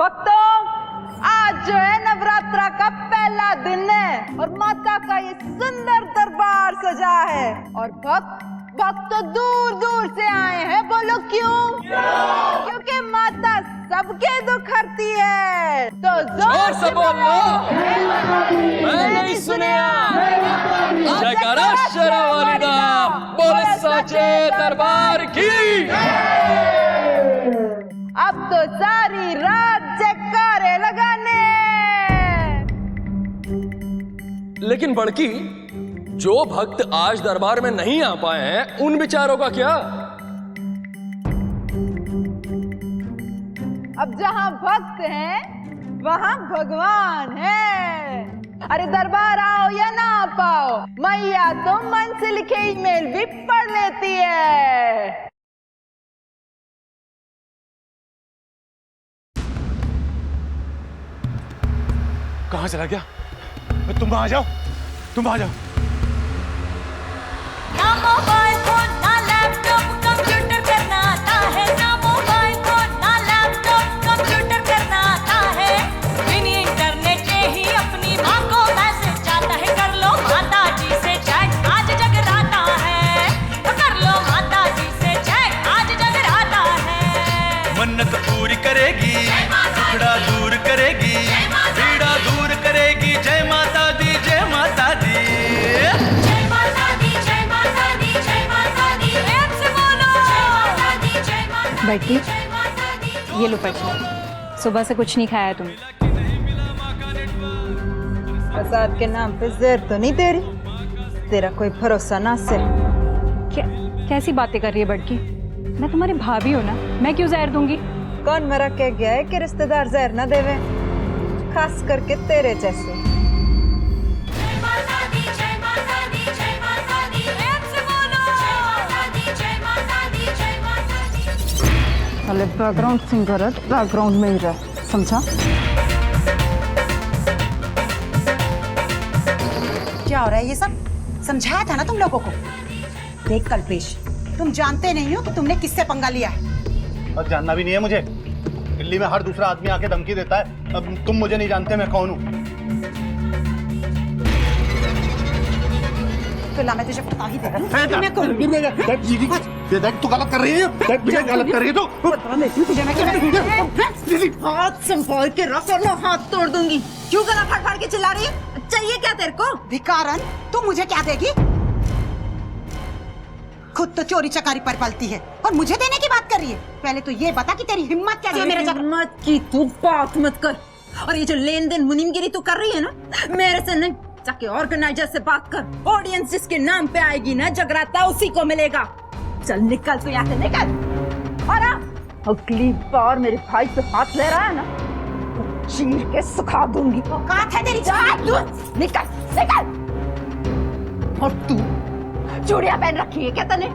भक्तों, आज जो है नवरात्रा का पहला दिन है और माता का ये सुंदर दरबार सजा है और भक्त तो दूर दूर से आए हैं। बोलो क्यों? क्योंकि माता सबके दुख हरती है। तो जोर से बोलो। मैं नहीं सुनिया। जयकारा शेरावाली दा, बोल साचे दरबार की। अब तो सारी रात जयकारे लगाने। लेकिन बड़की, जो भक्त आज दरबार में नहीं आ पाए हैं उन बेचारों का क्या? अब जहां भक्त हैं वहां भगवान है। अरे दरबार आओ या ना पाओ, मैया तो मन से लिखे ईमेल भी पढ़ लेती है। कहां चला गया? तुम वहां जाओ, तुम वहां जाओ। ना मोबाइल फोन ना लैपटॉप कंप्यूटर करना आता है। ना मोबाइल फोन ना लैपटॉप कंप्यूटर करना आता है। बिना इंटरनेट के ही अपनी माँ को मैसेज जाता है। कर लो माता जी से चैट, आज जगराता है। तो कर लो माता जी से चैट, आज जगराता है। मन्नत पूरी करेगी, टुकड़ा दूर करेगी, पीड़ा दूर करेगी। जय माता दी, जय माता दी। जय माता दी, जय माता दी, जय माता दी। प्रेम से बोलो। जय माता दी, जय माता दी, बैठी। जय माता दी। ये लो प्रसाद। सुबह से कुछ नहीं खाया तुम? प्रसाद के नाम पे जहर तो नहीं दे रही? तेरा कोई भरोसा ना से। क्या कैसी बातें कर रही है बड़की? मैं तुम्हारी भाभी हूँ ना, मैं क्यों जहर दूंगी? कौन मरा कह गया है कि रिश्तेदार जहर ना देवे, खास करके तेरे जैसे। जय माता दी, जय माता दी, जय माता दी। प्रेम से बोलो। जय माता दी, जय माता दी, जय माता दी। पहले बैकग्राउंड सिंगर है, बैकग्राउंड में ही रह, समझा? क्या हो रहा है ये सब? समझाया था ना तुम लोगों को। देख कल्पेश, तुम जानते नहीं हो कि तुमने किससे पंगा लिया है। और जानना भी नहीं है मुझे। दिल्ली में हर दूसरा आदमी आके धमकी देता है। अब तुम मुझे नहीं जानते मैं कौन हूँ। तो मैं तुझे बता ही दे रही हूँ मैं कौन हूँ। देख तू गलत कर रही है। देख मुझे गलत कर रही है तू। हाथ संभाल के रख वरना हाथ तोड़ दूंगी। क्यों गला फाड़ फाड़ के चिल्ला रही है? चाहिए क्या तेरे को? भिकारन, तू मुझे क्या देगी? खुद तो चोरी चकारी पर पलती है और मुझे देने की बात कर रही है। पहले तो ये बता कि तेरी हिम्मत कैसे है मेरे जगह। हिम्मत की तू बात मत कर। और ये जो लेन देन मुनीमगिरी तू कर रही है ना, मेरे से नहीं, जाके ऑर्गेनाइजर से बात कर। ऑडियंस जिसके नाम पे आएगी ना जगराता, उसी को मिलेगा। चल निकल तू यहाँ से, निकल। और अगली बार मेरे भाई पे हाथ ले रहा है ना तो चीर के सुखा दूंगी। औकात है तेरी? निकल निकल। और तू चूड़ियां पहन रखी है क्या तने?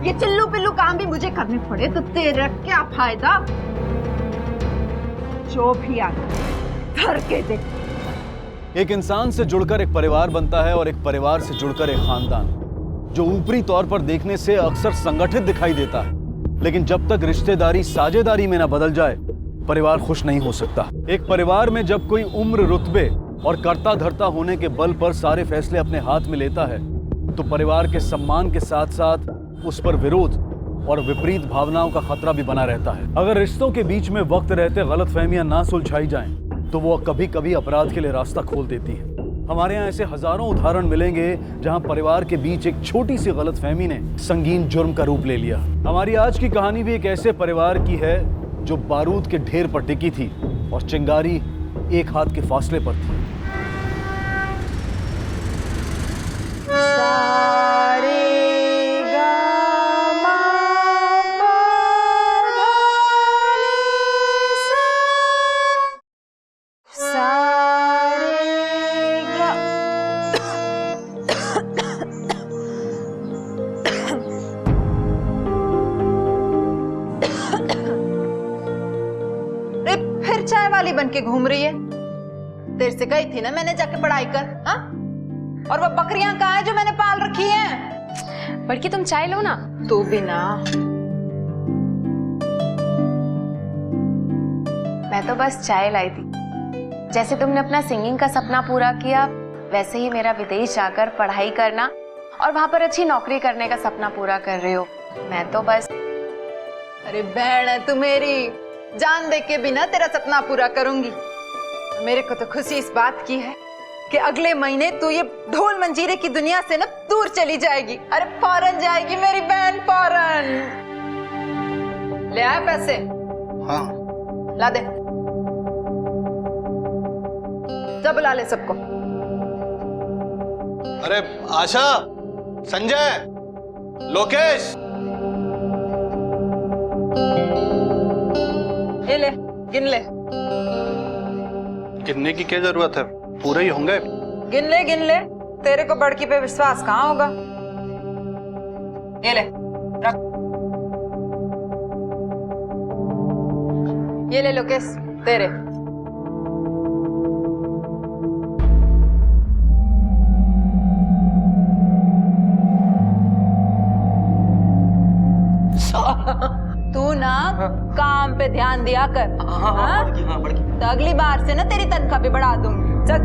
ये चिल्लू पिल्लू काम भी मुझे करने पड़े तो तेरा क्या फायदा? जो भी आ धर के दे। एक इंसान से जुड़कर एक परिवार बनता है और एक परिवार से जुड़कर एक खानदान, जो ऊपरी तौर पर देखने से अक्सर संगठित दिखाई देता है, लेकिन जब तक रिश्तेदारी साझेदारी में न बदल जाए परिवार खुश नहीं हो सकता। एक परिवार में जब कोई उम्र, रुतबे और कर्ता धर्ता होने के बल पर सारे फैसले अपने हाथ में लेता है तो परिवार के सम्मान के साथ साथ उस पर विरोध और विपरीत भावनाओं का खतरा भी बना रहता है। अगर रिश्तों के बीच में वक्त रहते गलतफहमियां ना सुलझाई जाएं तो वो कभी कभी अपराध के लिए रास्ता खोल देती है। हमारे यहाँ ऐसे हजारों उदाहरण मिलेंगे जहां परिवार के बीच एक छोटी सी गलतफहमी ने संगीन जुर्म का रूप ले लिया। हमारी आज की कहानी भी एक ऐसे परिवार की है जो बारूद के ढेर पर टिकी थी और चिंगारी एक हाथ के फासले पर थी। फिर चाय वाली बन के घूम रही है। तेरे से कही थी ना मैंने जाके पढ़ाई कर। हाँ? और वो बकरियां कहाँ है जो मैंने पाल रखी हैं? बड़की तुम चाय लो ना। तू भी ना। मैं तो बस चाय लाई थी। जैसे तुमने अपना सिंगिंग का सपना पूरा किया, वैसे ही मेरा विदेश जाकर पढ़ाई करना और वहां पर अच्छी नौकरी करने का सपना पूरा कर रहे हो। मैं तो बस। अरे बहन है तू मेरी, जान दे के भी ना तेरा सपना पूरा करूंगी। मेरे को तो खुशी इस बात की है कि अगले महीने तू ये ढोल मंजीरे की दुनिया से ना दूर चली जाएगी। अरे फॉरेन जाएगी मेरी बहन, फॉरेन। ले आए पैसे? हाँ। ला दे, जा बुला ले सबको। अरे आशा, संजय, लोकेश, ये ले, गिन ले। गिनने की क्या जरूरत है, पूरे ही होंगे। गिन ले, तेरे को बड़की पे विश्वास कहाँ होगा। ये ले, रख। ये ले लोकेश, तेरे। तू ना काम पे ध्यान दिया कर। हाँ? तो अगली बार से ना तेरी तनख्वाह भी बढ़ा दूंगी। चल।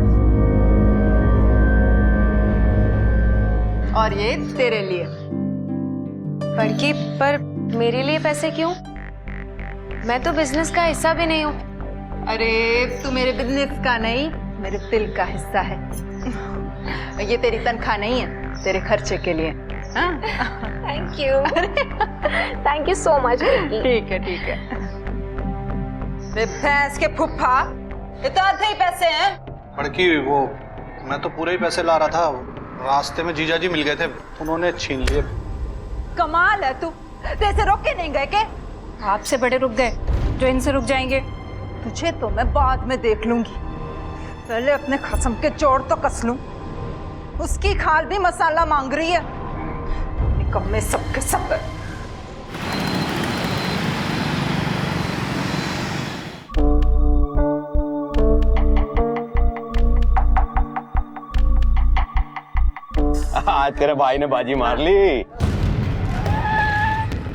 और ये तेरे लिए। बड़की, पर मेरे लिए पैसे क्यों? मैं तो बिजनेस का हिस्सा भी नहीं हूँ। अरे तू मेरे बिजनेस का नहीं, मेरे दिल का हिस्सा है। ये तेरी तनख्वाह नहीं है, तेरे खर्चे के लिए। Thank you so much. ठीक है। भैंस के फुफ्फा, ये तो आधे ही पैसे हैं। बड़की, वो मैं तो पूरे ही पैसे ला रहा था, रास्ते में जीजा जी मिल गए थे, उन्होंने छीन लिए। कमाल है तू, तेरे रोक के नहीं गए के? आपसे बड़े रुक गए जो इनसे रुक जाएंगे। तुझे तो मैं बाद में देख लूंगी, पहले अपने खसम के चोर तो कस लूं। उसकी खाल भी मसाला मांग रही है, निकम्मे सबके सब। आज तेरे भाई ने बाजी मार ली।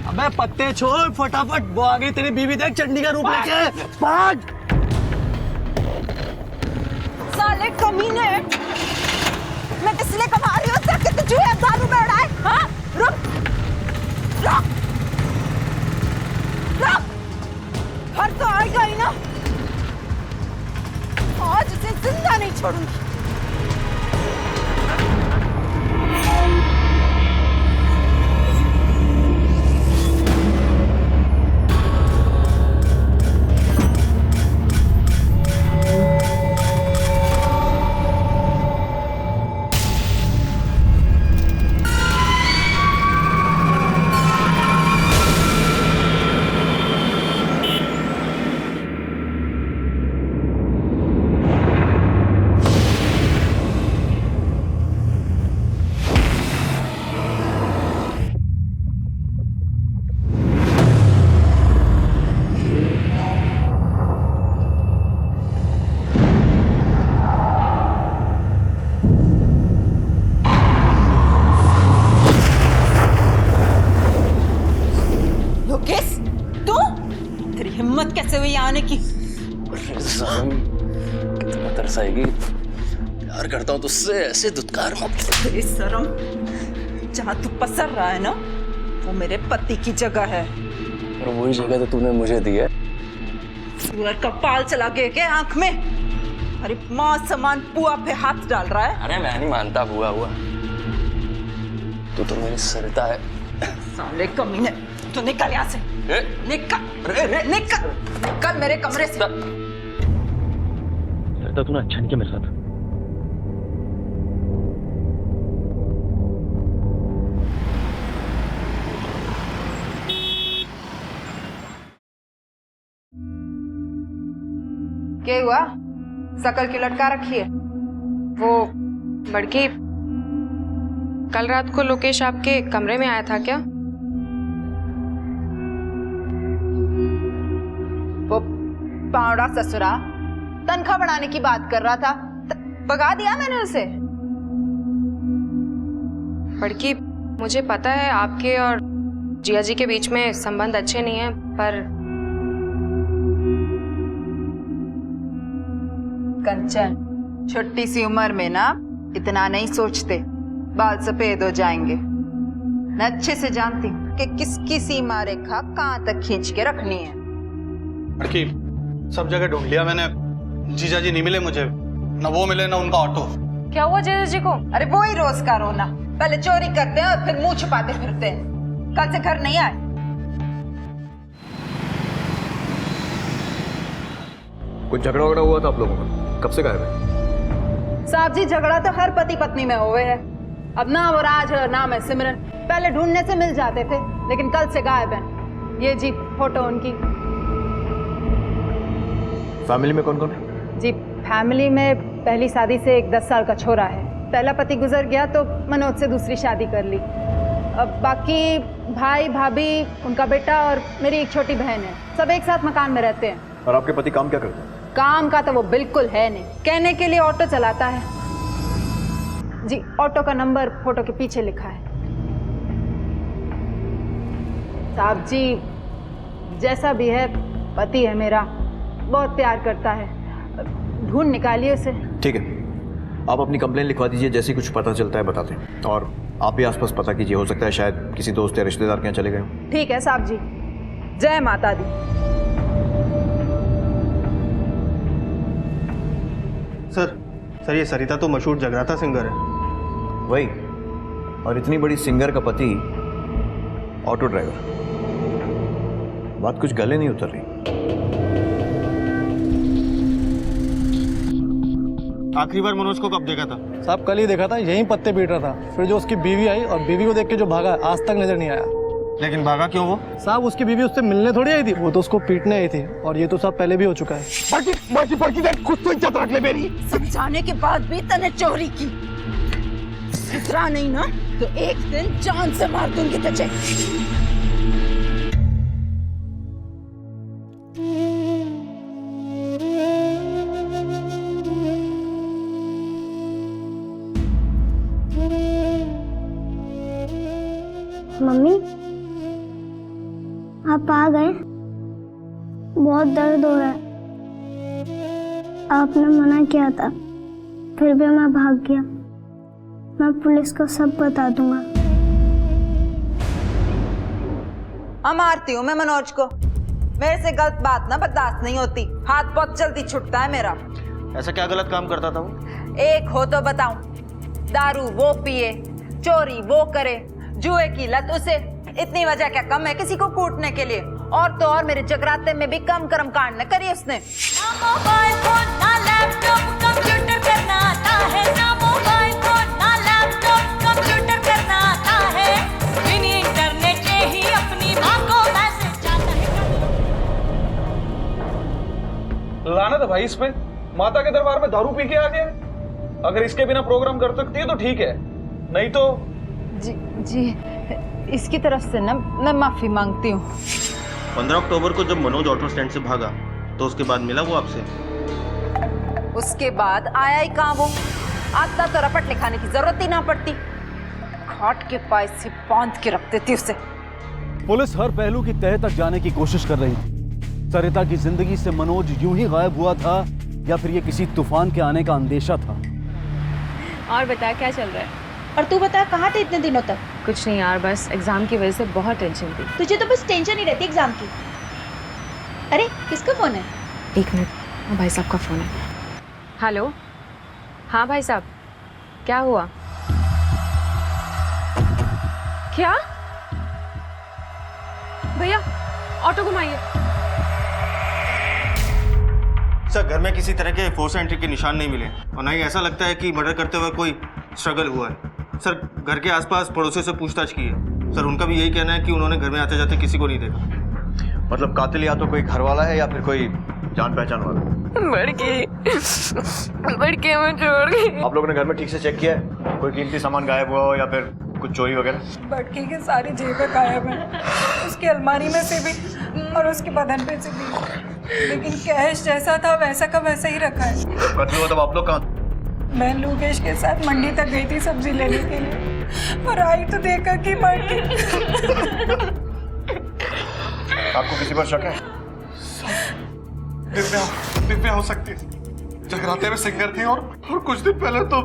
अबे पत्ते छोड़, फटाफट वो आ गई तेरी बीवी, देख चंडी का रूप लेके। भाग। साले कमीने, मैं इसलिए कमा रही हूँ ताकि तुझे दारू में उड़ाए। हाँ? रुक। हर तो आएगा ही ना, आज उसे जिंदा नहीं छोड़ूंगी। हिम्मत कैसे हुई आने की? कितना तरस आएगी, प्यार करता हूँ तुझसे, ऐसे दुत्कार मत। तेरी शर्म, जहाँ तू पसर रहा है ना, वो मेरे पति की जगह है। और वही जगह तो तूने मुझे दी है। सूअर का पाल चला गया क्या आंख में? अरे माँ समान पुआ पे हाथ डाल रहा है। अरे मैं नहीं मानता, हुआ तू तो मेरी सरिता है। साले कमीने, तू निकल यहाँ से। निकल मेरे कमरे से। लगता तूने अच्छा नहीं किया मेरे साथ। क्या हुआ? शकल की लटका रखी है। वो बड़की, कल रात को लोकेश आपके कमरे में आया था क्या? वो पावड़ा ससुरा तनख्वाह बढ़ाने की बात कर रहा था, भगा दिया मैंने उसे। बड़की, मुझे पता है आपके और जिया जी के बीच में संबंध अच्छे नहीं हैं, पर कंचन, छोटी सी उम्र में ना इतना नहीं सोचते, बाल सफेद हो जाएंगे। मैं अच्छे से जानती हूँ कि किसकी सीमा रेखा कहाँ तक खींच के रखनी है। लड़की, सब जगह ढूंढ लिया मैंने, जीजा जी नहीं मिले मुझे, ना वो मिले ना उनका ऑटो। क्या हुआ जीजा जी को? अरे वो ही रोज का रोना, पहले चोरी करते हैं और फिर मुंह छुपाते फिरते हैं। कल से घर नहीं आए। कुछ झगड़ा वगड़ा हुआ था आप लोगों का? कब से गायब है? साहब जी, झगड़ा तो हर पति पत्नी में हुए है। अब ना वो राज है, नाम है सिमरन। पहले ढूंढने से मिल जाते थे, लेकिन कल से गायब है। ये जी फोटो उनकी। फैमिली में कौन कौन है? जी फैमिली में पहली शादी से एक 10 साल का छोरा है। पहला पति गुजर गया तो मनोज से दूसरी शादी कर ली। अब बाकी भाई भाभी, उनका बेटा और मेरी एक छोटी बहन है। सब एक साथ मकान में रहते हैं। और आपके पति काम क्या करते हैं? काम का तो वो बिल्कुल है नहीं, कहने के लिए ऑटो चलाता है। जी ऑटो का नंबर फोटो के पीछे लिखा है। साहब जी, जैसा भी है पति है मेरा, बहुत प्यार करता है। ढूंढ निकालिए उसे। ठीक है, आप अपनी कंप्लेन लिखवा दीजिए, जैसे कुछ पता चलता है बताते हैं। और आप भी आसपास पता कीजिए, हो सकता है शायद किसी दोस्त या रिश्तेदार के यहाँ चले गए हों। ठीक है साहब जी, जय माता दी। सर ये सरिता तो मशहूर जगराता सिंगर है। वही, और इतनी बड़ी सिंगर का पति ऑटो ड्राइवर। बात कुछ गले नहीं उतर रही। आखिरी बार मनोज को कब देखा था? साहब कल ही देखा था, यहीं पत्ते पीट रहा था। फिर जो उसकी बीवी आई और बीवी को देख के जो भागा, आज तक नजर नहीं आया। लेकिन भागा क्यों वो? साहब उसकी बीवी उससे मिलने थोड़ी आई थी, वो तो उसको पीटने आई थी। और ये तो सब पहले भी हो चुका है। कुछ तो इज्जत रख ले मेरी। समझाने के बाद भी तने चोरी की। सुधरा नहीं ना तो एक दिन जान से मार दूंगी तुझे। मम्मी, आप आ गए? बहुत दर्द हो रहा है। आपने मना किया था, फिर भी मैं भाग गया। मैं पुलिस को सब बता दूंगा। मारती हूँ मैं मनोज को। मेरे से गलत बात ना बर्दाश्त नहीं होती। हाथ बहुत जल्दी छूटता है मेरा। ऐसा क्या गलत काम करता था वो? एक हो तो बताऊं। दारू वो पिए, चोरी वो करे, जुए की लत उसे। इतनी वजह क्या कम है किसी को कूटने के लिए? और तो और मेरे जगराते में भी कम कर्म कांड न करी उसने। ना मोबाइल फोन ना लैपटॉप कंप्यूटर करना आता है। ना मोबाइल फोन ना लैपटॉप कंप्यूटर करना आता है। बिना इंटरनेट के ही अपनी माँ को मैसेज जाता है। लानत है भाई इस पे। माता के दरबार में दारू पी के आ गया। अगर इसके बिना प्रोग्राम कर सकती है तो ठीक है, नहीं तो। जी इसकी तरफ से ना मैं माफी मांगती हूँ। 15 अक्टूबर को जब मनोज ऑटो स्टैंड से भागा तो उसके बाद मिला वो आपसे? उसके बाद आया ही कहाँ वो? आता तो रपट लिखाने की जरूरत ही ना पड़ती। खाट के पास से बांध के रखते थे उसे। पुलिस हर पहलू की तह तक जाने की कोशिश कर रही थी। सरिता की जिंदगी से मनोज यूं ही गायब हुआ था या फिर ये किसी तूफान के आने का अंदेशा था। और बता क्या चल रहा है? और तू बता, कहाँ थे इतने दिनों तक? कुछ नहीं यार, बस एग्जाम की वजह से बहुत टेंशन थी। तुझे तो बस टेंशन ही रहती एग्जाम की। अरे किसका फोन है? एक मिनट, भाई साहब का फोन है। हेलो, हाँ भाई साहब, क्या हुआ? क्या? भैया ऑटो घुमाइए। सर घर में किसी तरह के फोर्स एंट्री के निशान नहीं मिले और ना ही ऐसा लगता है कि मर्डर करते हुए कोई स्ट्रगल हुआ है। सर घर के आसपास पड़ोसियों से पूछताछ की है। सर उनका भी यही कहना है कि उन्होंने घर में आते जाते किसी को नहीं देखा। मतलब कातिल या तो कोई घर वाला है या फिर कोई जान पहचान वाला। बड़के में छोड़ गई। आप लोगों ने घर में ठीक से चेक किया है? कोई कीमती सामान गायब हुआ हो या फिर कुछ चोरी वगैरह? बड़की के सारी जेबें गायब हैं, उसकी अलमारी में से भी और उसके बदन पे से भी। लेकिन कैश जैसा था वैसा का वैसा ही रखा है। कत्ल हुआ तब आप लोग कहाँ? मैं लोकेश के साथ मंडी तक गई थी सब्जी लेने के लिए, और आई तो देखा कि मर गई। आपको किसी पर शक है? दिव्या हो सकती है। जगराते में सिंगर थी और कुछ दिन पहले तो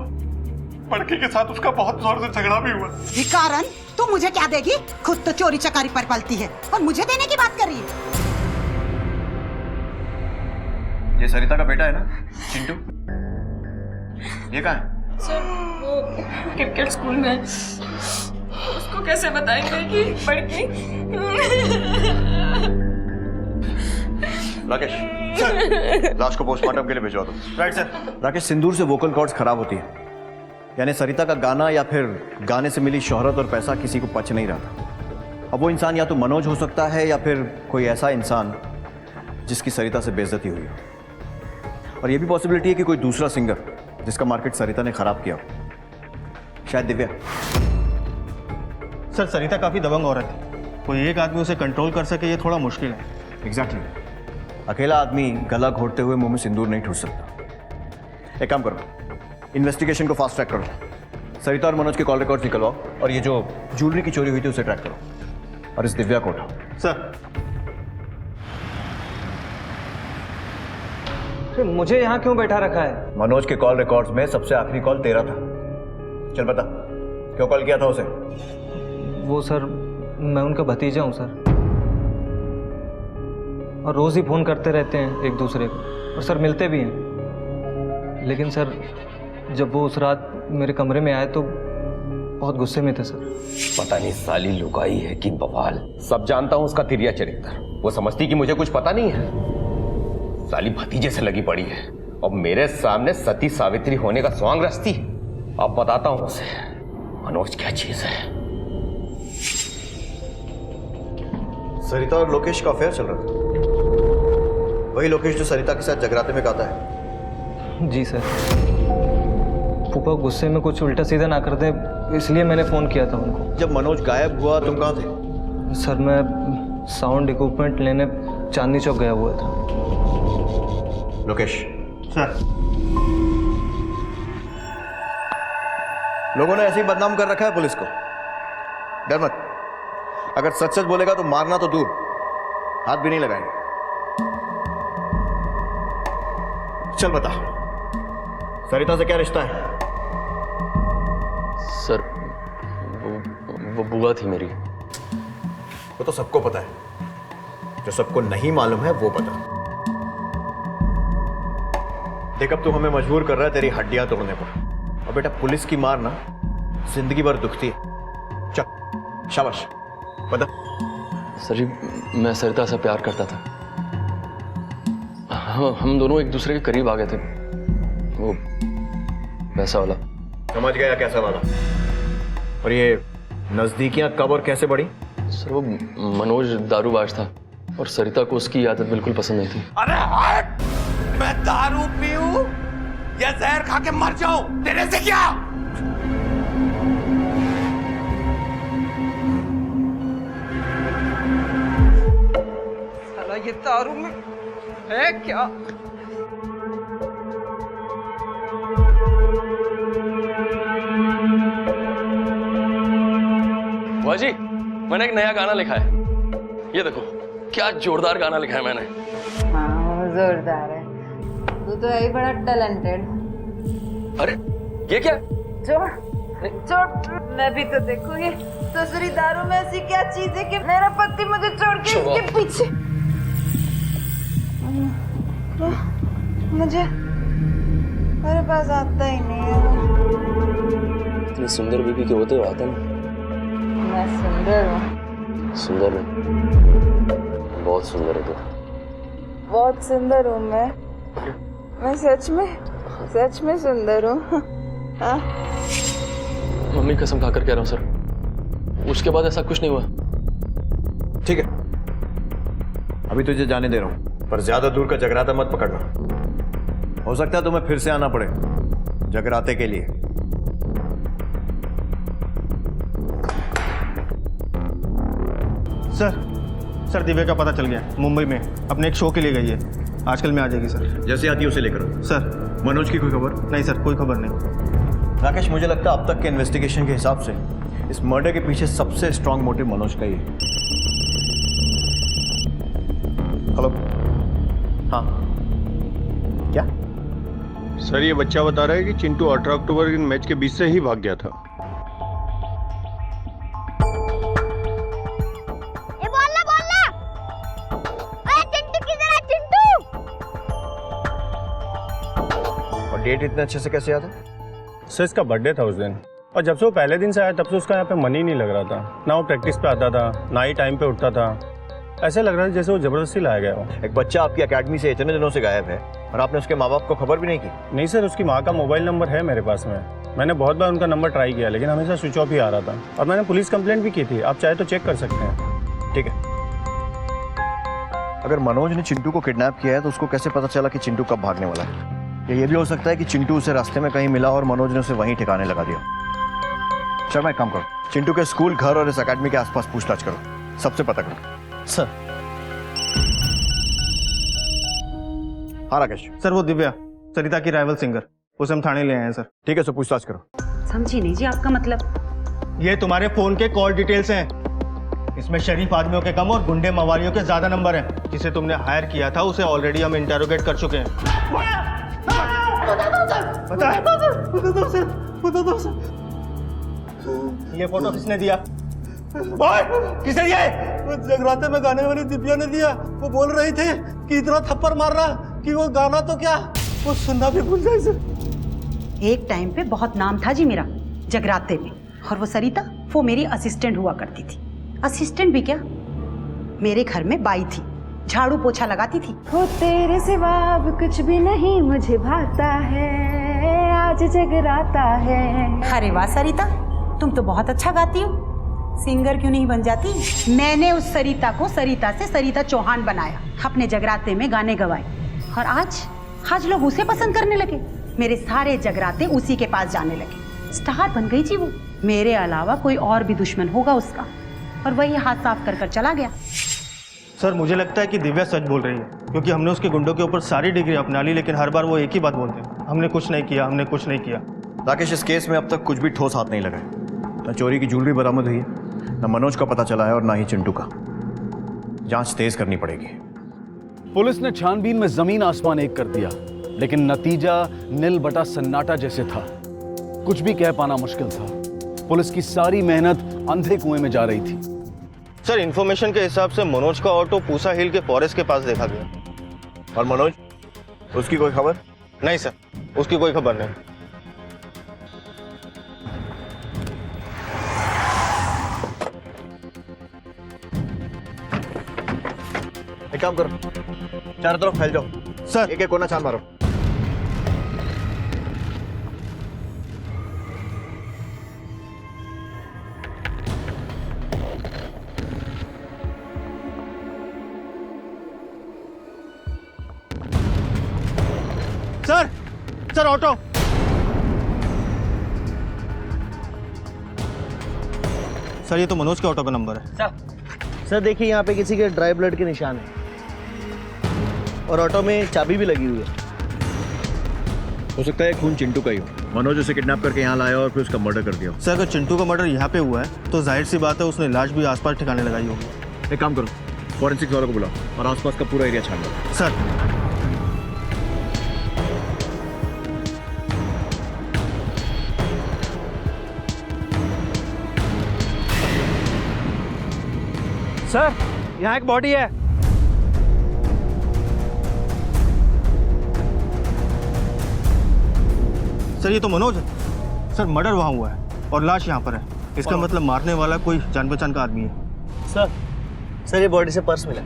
बड़की के साथ उसका बहुत जोर से झगड़ा भी हुआ। कारण तू मुझे क्या देगी? खुद तो चोरी चकारी पर पलती है और मुझे देने की बात कर रही है। ये सरिता का बेटा है ना, चिंटू? ये कहाँ है? सर वो क्रिकेट स्कूल में उसको कैसे बताएंगे कि बड़की? राकेश सर, लाश को पोस्टमार्टम के लिए भिजवा दो। Right sir. राकेश, सिंदूर से वोकल कॉर्ड्स खराब होती है, यानी सरिता का गाना या फिर गाने से मिली शोहरत और पैसा किसी को पच नहीं रहा था। अब वो इंसान या तो मनोज हो सकता है या फिर कोई ऐसा इंसान जिसकी सरिता से बेइज्जती हुई हो, और ये भी पॉसिबिलिटी है कि कोई दूसरा सिंगर जिसका मार्केट सरिता ने खराब किया हो, शायद दिव्या। सर सरिता काफी दबंग औरत है, कोई एक आदमी उसे कंट्रोल कर सके ये थोड़ा मुश्किल है। एग्जैक्टली। अकेला आदमी गला घोटते हुए मुंह में सिंदूर नहीं ठूस सकता। एक काम करो, इन्वेस्टिगेशन को फास्ट ट्रैक करो, सरिता और मनोज के कॉल रिकॉर्ड्स निकलवाओ और ये जो ज्वेलरी की चोरी हुई थी उसे ट्रैक करो, और इस दिव्या को उठाओ। सर। मुझे यहाँ क्यों बैठा रखा है? मनोज के कॉल रिकॉर्ड्स में सबसे आखिरी कॉल तेरा था। चल बता, क्यों कॉल किया था उसे? वो सर, मैं उनका भतीजा हूँ सर, और रोज ही फोन करते रहते हैं एक दूसरे को, और सर मिलते भी हैं। लेकिन सर जब वो उस रात मेरे कमरे में आए तो बहुत गुस्से में थे सर। पता नहीं साली लुगाई है कि बवाल, सब जानता हूं उसका तिरिया चरित्र। वो समझती कि मुझे कुछ पता नहीं है, साली भतीजे से लगी पड़ी है और मेरे सामने सती सावित्री होने का स्वांग रचती। अब बताता हूं उसे मनोज क्या चीज है। सरिता और लोकेश का अफेयर चल रहा था, वही लोकेश जो सरिता के साथ जगराते में गाता है। जी सर, फूफा गुस्से में कुछ उल्टा सीधा ना कर दे इसलिए मैंने फोन किया था उनको। जब मनोज गायब हुआ तुम कहाँ थे? सर मैं साउंड इक्विपमेंट लेने चांदनी चौक गया हुआ था। लोकेश। सर। लोगों ने ऐसे ही बदनाम कर रखा है पुलिस को। डर मत, अगर सच सच बोलेगा तो मारना तो दूर, हाथ भी नहीं लगाएंगे। चल बता, सरिता से क्या रिश्ता है? सर वो बुआ थी मेरी। वो तो सबको पता है, जो सबको नहीं मालूम है वो पता। देख, अब तू हमें मजबूर कर रहा है तेरी हड्डियां तोड़ने पर, और बेटा पुलिस की मार ना जिंदगी भर दुखती है। चल शाबाश बता। सर जी, मैं सरिता से प्यार करता था। हम दोनों एक दूसरे के करीब आ गए थे। वो पैसा वाला। समझ गया कैसा वाला। और ये नजदीकियां कब और कैसे बढ़ी? सर वो मनोज दारूबाज था और सरिता को उसकी आदत बिल्कुल पसंद नहीं थी। अरे हट! मैं दारू पीऊं या जहर खा के मर जाऊं, तेरे से क्या? साला ये दारू में है क्या? बुआ जी, मैंने एक नया गाना लिखा है, ये देखो क्या जोरदार गाना लिखा है मैंने। हाँ जोरदार है, तू तो है बड़ा टैलेंटेड। अरे ये क्या? छोड़ मैं भी तो देखूं ये ससुरी दारू में ऐसी क्या चीज है कि मेरा पति मुझे छोड़ के इसके पीछे। मुझे मेरे पास आता ही नहीं है। इतनी सुंदर बीबी के होते हो आता ना। मैं सुंदर हूँ। सुंदर है, बहुत सुंदर है तू। बहुत सुंदर हूँ मैं सच में सुंदर हूँ। हाँ? मम्मी कसम खाकर कह रहा हूँ सर, उसके बाद ऐसा कुछ नहीं हुआ। ठीक है, अभी तुझे जाने दे रहा हूं, पर ज्यादा दूर का जगराता मत पकड़ना। हो सकता है तुम्हें फिर से आना पड़े जगराते के लिए। सर दिव्या का पता चल गया, मुंबई में अपने एक शो के लिए गई है, आजकल में आ जाएगी सर। जैसे आती है उसे लेकर। सर। मनोज की कोई खबर? नहीं सर, कोई खबर नहीं। राकेश, मुझे लगता है अब तक के इन्वेस्टिगेशन के हिसाब से इस मर्डर के पीछे सबसे स्ट्रांग मोटिव मनोज का ही है। हेलो। हाँ क्या? सर ये बच्चा बता रहा है कि चिंटू 18 अक्टूबर के मैच के बीच से ही भाग गया था। ए बोलना ओए चिंटू किधर है चिंटू? और डेट इतने अच्छे से कैसे याद है? सर इसका बर्थडे था उस दिन, और जब से वो पहले दिन से आया तब से उसका यहाँ पे मन ही नहीं लग रहा था। ना वो प्रैक्टिस पे आता था, ना ही टाइम पे उठता था। ऐसे लग रहा था जैसे वो जबरदस्ती लाया गया हो। एक बच्चा आपकी एकेडमी से इतने दिनों से गायब है और आपने उसके माँ बाप को खबर भी नहीं की? नहीं सर, उसकी माँ का मोबाइल नंबर है मेरे पास में। मैंने बहुत बार उनका नंबर ट्राई किया लेकिन हमेशा स्विच ऑफ ही आ रहा था, और मैंने पुलिस कंप्लेंट भी की थी। आप चाहे तो चेक कर सकते हैं। ठीक है। अगर मनोज ने चिंटू को किडनैप किया है तो उसको कैसे पता चला कि चिंटू कब भागने वाला है? या ये भी हो सकता है कि चिंटू उसे रास्ते में कहीं मिला और मनोज ने उसे वहीं ठिकाने लगा दिया। चल मैं काम करो, चिंटू के स्कूल, घर और इस अकेडमी के आसपास पूछताछ करो, सबसे पता करो। सर। हाँ राकेश। सर वो दिव्या, सरिता की राइवल सिंगर, उसे हम थाने ले आए हैं सर। ठीक है, सर पूछताछ करो। समझी नहीं जी आपका मतलब? ये तुम्हारे फोन के कॉल डिटेल्स हैं। इसमें शरीफ आदमियों के कम और गुंडे मवालियों के ज्यादा नंबर हैं। जिसे तुमने हायर किया था उसे ऑलरेडी हम इंटेरोगेट कर चुके हैं। ये फोटो किसने दिया? किसने दिया? जगराते में गाने वाली दिव्या ने दिया। वो बोल रही थी कि इतना थप्पड़ मार रहा कि वो गाना तो क्या, वो सुनना भी भूल जाए सर। एक टाइम पे बहुत नाम था जी मेरा जगराते में, और वो सरिता वो मेरी असिस्टेंट हुआ करती थी। असिस्टेंट भी क्या, मेरे घर में बाई थी, झाड़ू पोछा लगाती थी। हो तेरे सिवा अब कुछ भी नहीं मुझे भाता है, आज जगराता है। अरे वाह सरिता, तुम तो बहुत अच्छा गाती हो, सिंगर क्यों नहीं बन जाती? मैंने उस सरिता को सरिता से सरिता चौहान बनाया, अपने जगराते में गाने गवाए, और आज लोग उसे पसंद करने लगे। मेरे सारे जगराते उसी के पास जाने लगे। स्टार बन गई जी वो। मेरे अलावा कोई और भी दुश्मन होगा उसका, और वही हाथ साफ कर चला गया। सर मुझे लगता है कि दिव्या सच बोल रही है, क्योंकि हमने उसके गुंडों के ऊपर सारी डिग्री अपना ली, लेकिन हर बार वो एक ही बात बोलते हैं, हमने कुछ नहीं किया, हमने कुछ नहीं किया। राकेश, इस केस में अब तक कुछ भी ठोस हाथ नहीं लगा है। न चोरी की ज्वेलरी बरामद हुई है, न मनोज का पता चला है, और ना ही चिंटू का। जांच तेज करनी पड़ेगी। पुलिस ने छानबीन में जमीन आसमान एक कर दिया, लेकिन नतीजा नील बटा सन्नाटा जैसे था। कुछ भी कह पाना मुश्किल था। पुलिस की सारी मेहनत अंधे कुएं में जा रही थी। सर इंफॉर्मेशन के हिसाब से मनोज का ऑटो पूसा हिल के फॉरेस्ट के पास देखा गया। और मनोज, उसकी कोई खबर? नहीं सर, उसकी कोई खबर नहीं। एक काम करो, चारों तरफ फैल जाओ सर, एक एक कोना छान मारो। Sir auto. सर ये तो मनोज के ऑटो का नंबर है। सर देखिए यहाँ पे किसी के ड्राई ब्लड के निशान है, और ऑटो में चाबी भी लगी हुई है। हो सकता है खून चिंटू का ही हो। मनोज उसे किडनैप करके यहाँ लाया और फिर उसका मर्डर कर दिया। सर अगर चिंटू का मर्डर यहाँ पे हुआ है तो जाहिर सी बात है उसने लाश भी आसपास ठिकाने लगाई होगी। एक काम करो, फॉरेंसिक्स वालों को बुलाओ और आसपास का पूरा एरिया छान लो। सर सर यहाँ एक बॉडी है। सर ये तो मनोज है। सर मर्डर वहाँ हुआ है और लाश यहाँ पर है। इसका मतलब मारने वाला कोई जान पहचान का आदमी है। सर ये बॉडी से पर्स मिला।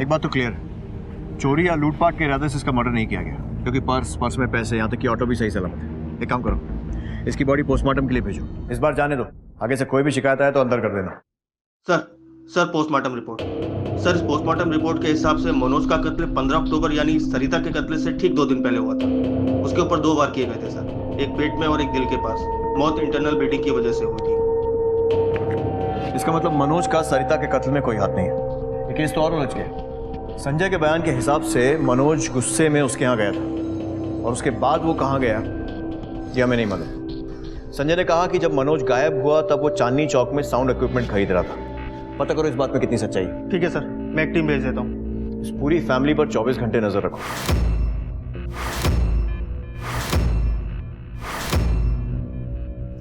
एक बात तो क्लियर है, चोरी या लूटपाट के इरादे से इसका मर्डर नहीं किया गया, क्योंकि पर्स में पैसे, यहाँ तक कि ऑटो भी सही सलामत है। एक काम करो, इसकी बॉडी पोस्टमार्टम के लिए भेजो। इस बार जाने दो, आगे से कोई भी शिकायत आए तो अंदर कर देना। Sir postmortem report. सर इस पोस्टमार्टम रिपोर्ट के हिसाब से मनोज का कत्ल 15 अक्टूबर यानी सरिता के कत्ल से ठीक 2 दिन पहले हुआ था। उसके ऊपर 2 वार किए गए थे सर, एक पेट में और एक दिल के पास। मौत इंटरनल ब्लीडिंग की वजह से हुई थी। इसका मतलब मनोज का सरिता के कत्ल में कोई हाथ नहीं है। लेकिन इस तो और उलझ गया। संजय के बयान के हिसाब से मनोज गुस्से में उसके यहाँ गया था, और उसके बाद वो कहाँ गया ये हमें नहीं मालूम। संजय ने कहा कि जब मनोज गायब हुआ तब वो चांदनी चौक में साउंड इक्विपमेंट खरीद रहा था, पता करो इस बात में कितनी सच्चाई है। ठीक है सर, मैं एक टीम भेज देता हूँ। इस पूरी फैमिली पर 24 घंटे नजर रखो।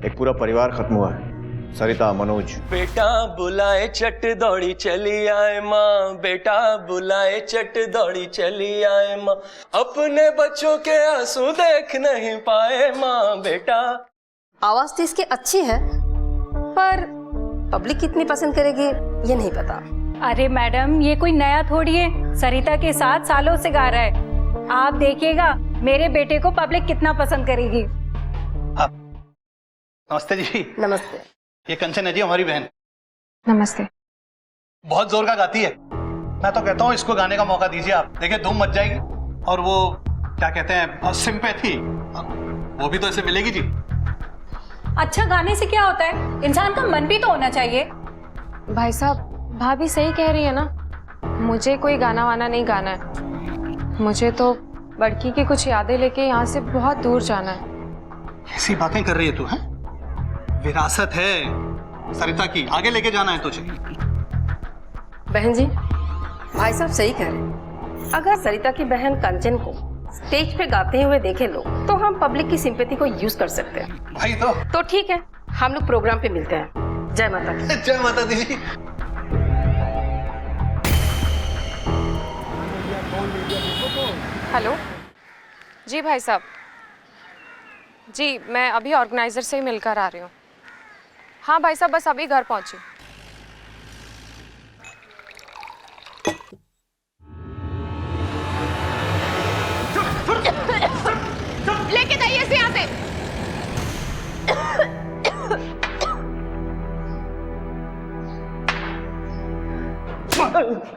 एक पूरा परिवार खत्म हुआ है। सरिता, मनोज। बेटा बुलाए चट दौड़ी चली आए माँ, बेटा बुलाए चट दौड़ी चली आए माँ, अपने बच्चों के आंसू देख नहीं पाए माँ, बेटा। आवाज तो इसकी अच्छी है, पर पब्लिक कितनी पसंद करेगी ये नहीं पता। अरे मैडम, ये कोई नया थोड़ी है, सरिता के साथ सालों से गा रहा है। आप देखिएगा मेरे बेटे को पब्लिक कितना पसंद करेगी। नमस्ते जी। नमस्ते। ये कंचन है जी, हमारी बहन। नमस्ते। बहुत जोर का गाती है। मैं तो कहता हूँ इसको गाने का मौका दीजिए आप, देखिए धूम मच जाएगी। और वो क्या कहते हैं, सिंपैथी, वो भी तो इसे मिलेगी जी। अच्छा गाने से क्या होता है, इंसान का मन भी तो होना चाहिए। भाई साहब, भाभी सही कह रही है ना, मुझे कोई गाना वाना नहीं गाना है। मुझे तो बड़की की कुछ यादें लेके यहाँ से बहुत दूर जाना है। ऐसी बातें कर रही है तू, है? विरासत है सरिता की, आगे लेके जाना है तुझे। बहन जी, भाई साहब सही कह रहे हैं। अगर सरिता की बहन कंचन को स्टेज पे गाते हुए देखे लोग, तो हम पब्लिक की सिंपैथी को यूज कर सकते हैं। भाई तो ठीक है, हम लोग प्रोग्राम पे मिलते हैं। जय माता दी। जय माता दी जी। हेलो जी भाई साहब, जी मैं अभी ऑर्गेनाइजर से ही मिलकर आ रही हूँ। हाँ भाई साहब, बस अभी घर पहुंची। लेके जाइए इसे यहाँ से।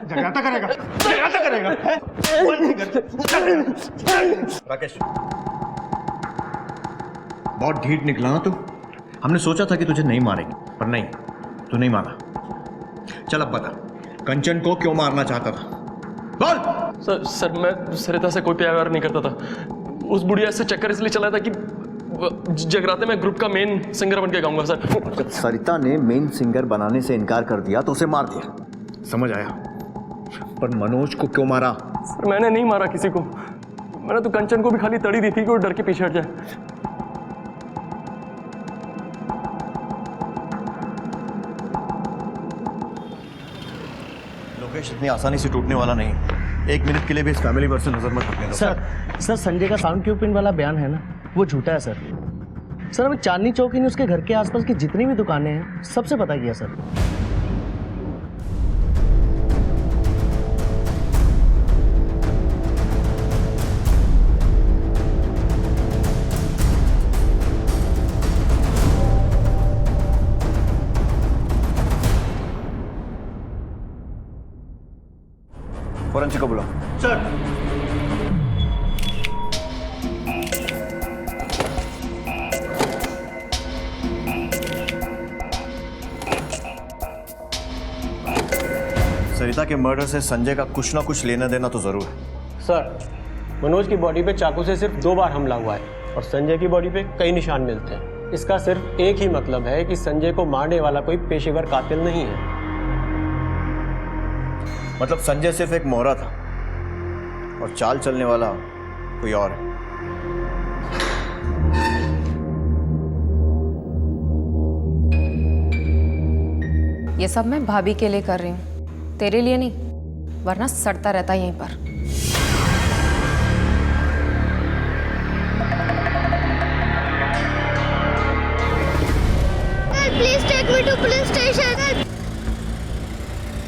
जगराता करेगा, जगराता करेगा। राकेश, बहुत ढीठ निकला ना तू। हमने सोचा था कि तुझे नहीं मारेंगे, पर नहीं, तू नहीं मारा। चल अब बता, कंचन को क्यों मारना चाहता था? बोल। सर मैं सरिता से कोई प्यार नहीं करता था। उस बुढ़िया से चक्कर इसलिए चला था कि जगराते में ग्रुप का मेन सिंगर बन के गाऊंगा सर। जब सरिता ने मेन सिंगर बनाने से इनकार कर दिया तो उसे मार दिया, समझ आया। पर मनोज को क्यों मारा? सर मैंने नहीं मारा किसी को, मैंने तो कंचन को भी खाली तड़ी दी थी कि वो डर के पीछे हट जाए। लोकेश इतनी आसानी से टूटने वाला नहीं। एक मिनट के लिए भी इस फैमिली पर से नजर मत हटने दो। सर संजय का साउंड ट्यूब पिन वाला बयान है ना, वो झूठा है सर। सर हमें चांदनी चौक ही नहीं, उसके घर के आसपास की जितनी भी दुकानें हैं सबसे पता किया सर। फोरेंसिक को बुलाओ। सर। सरिता के मर्डर से संजय का कुछ ना कुछ लेना देना तो जरूर है। सर, मनोज की बॉडी पे चाकू से सिर्फ 2 बार हमला हुआ है और संजय की बॉडी पे कई निशान मिलते हैं। इसका सिर्फ एक ही मतलब है कि संजय को मारने वाला कोई पेशेवर कातिल नहीं है। मतलब संजय सिर्फ एक मोहरा था और चाल चलने वाला कोई और है। ये सब मैं भाभी के लिए कर रही हूँ, तेरे लिए नहीं, वरना सड़ता रहता यहीं पर। Please take me to police station.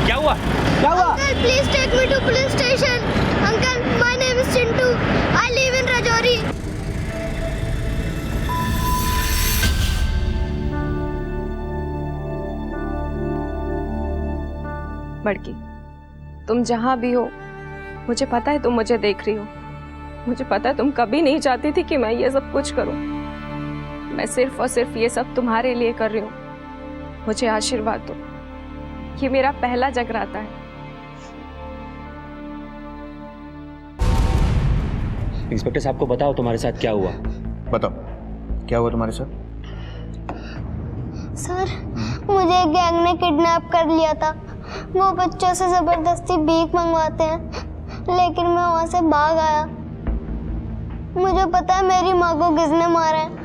क्या हुआ? क्या हुआ? Uncle, please take me to police station. Uncle, my name is Chintu. I live in Rajouri. बड़की, तुम जहाँ भी हो, मुझे पता है तुम मुझे देख रही हो। मुझे पता है तुम कभी नहीं चाहती थी कि मैं ये सब कुछ करूं। मैं सिर्फ और सिर्फ ये सब तुम्हारे लिए कर रही हूँ। मुझे आशीर्वाद दो, ये मेरा पहला जगराता है। इंस्पेक्टर साहब को बताओ तुम्हारे साथ क्या हुआ। बताओ क्या हुआ तुम्हारे साथ? सर, मुझे एक गैंग ने किडनैप कर लिया था। वो बच्चों से जबरदस्ती भीख मंगवाते हैं, लेकिन मैं वहां से भाग आया। मुझे पता है मेरी माँ को किसने मारा है।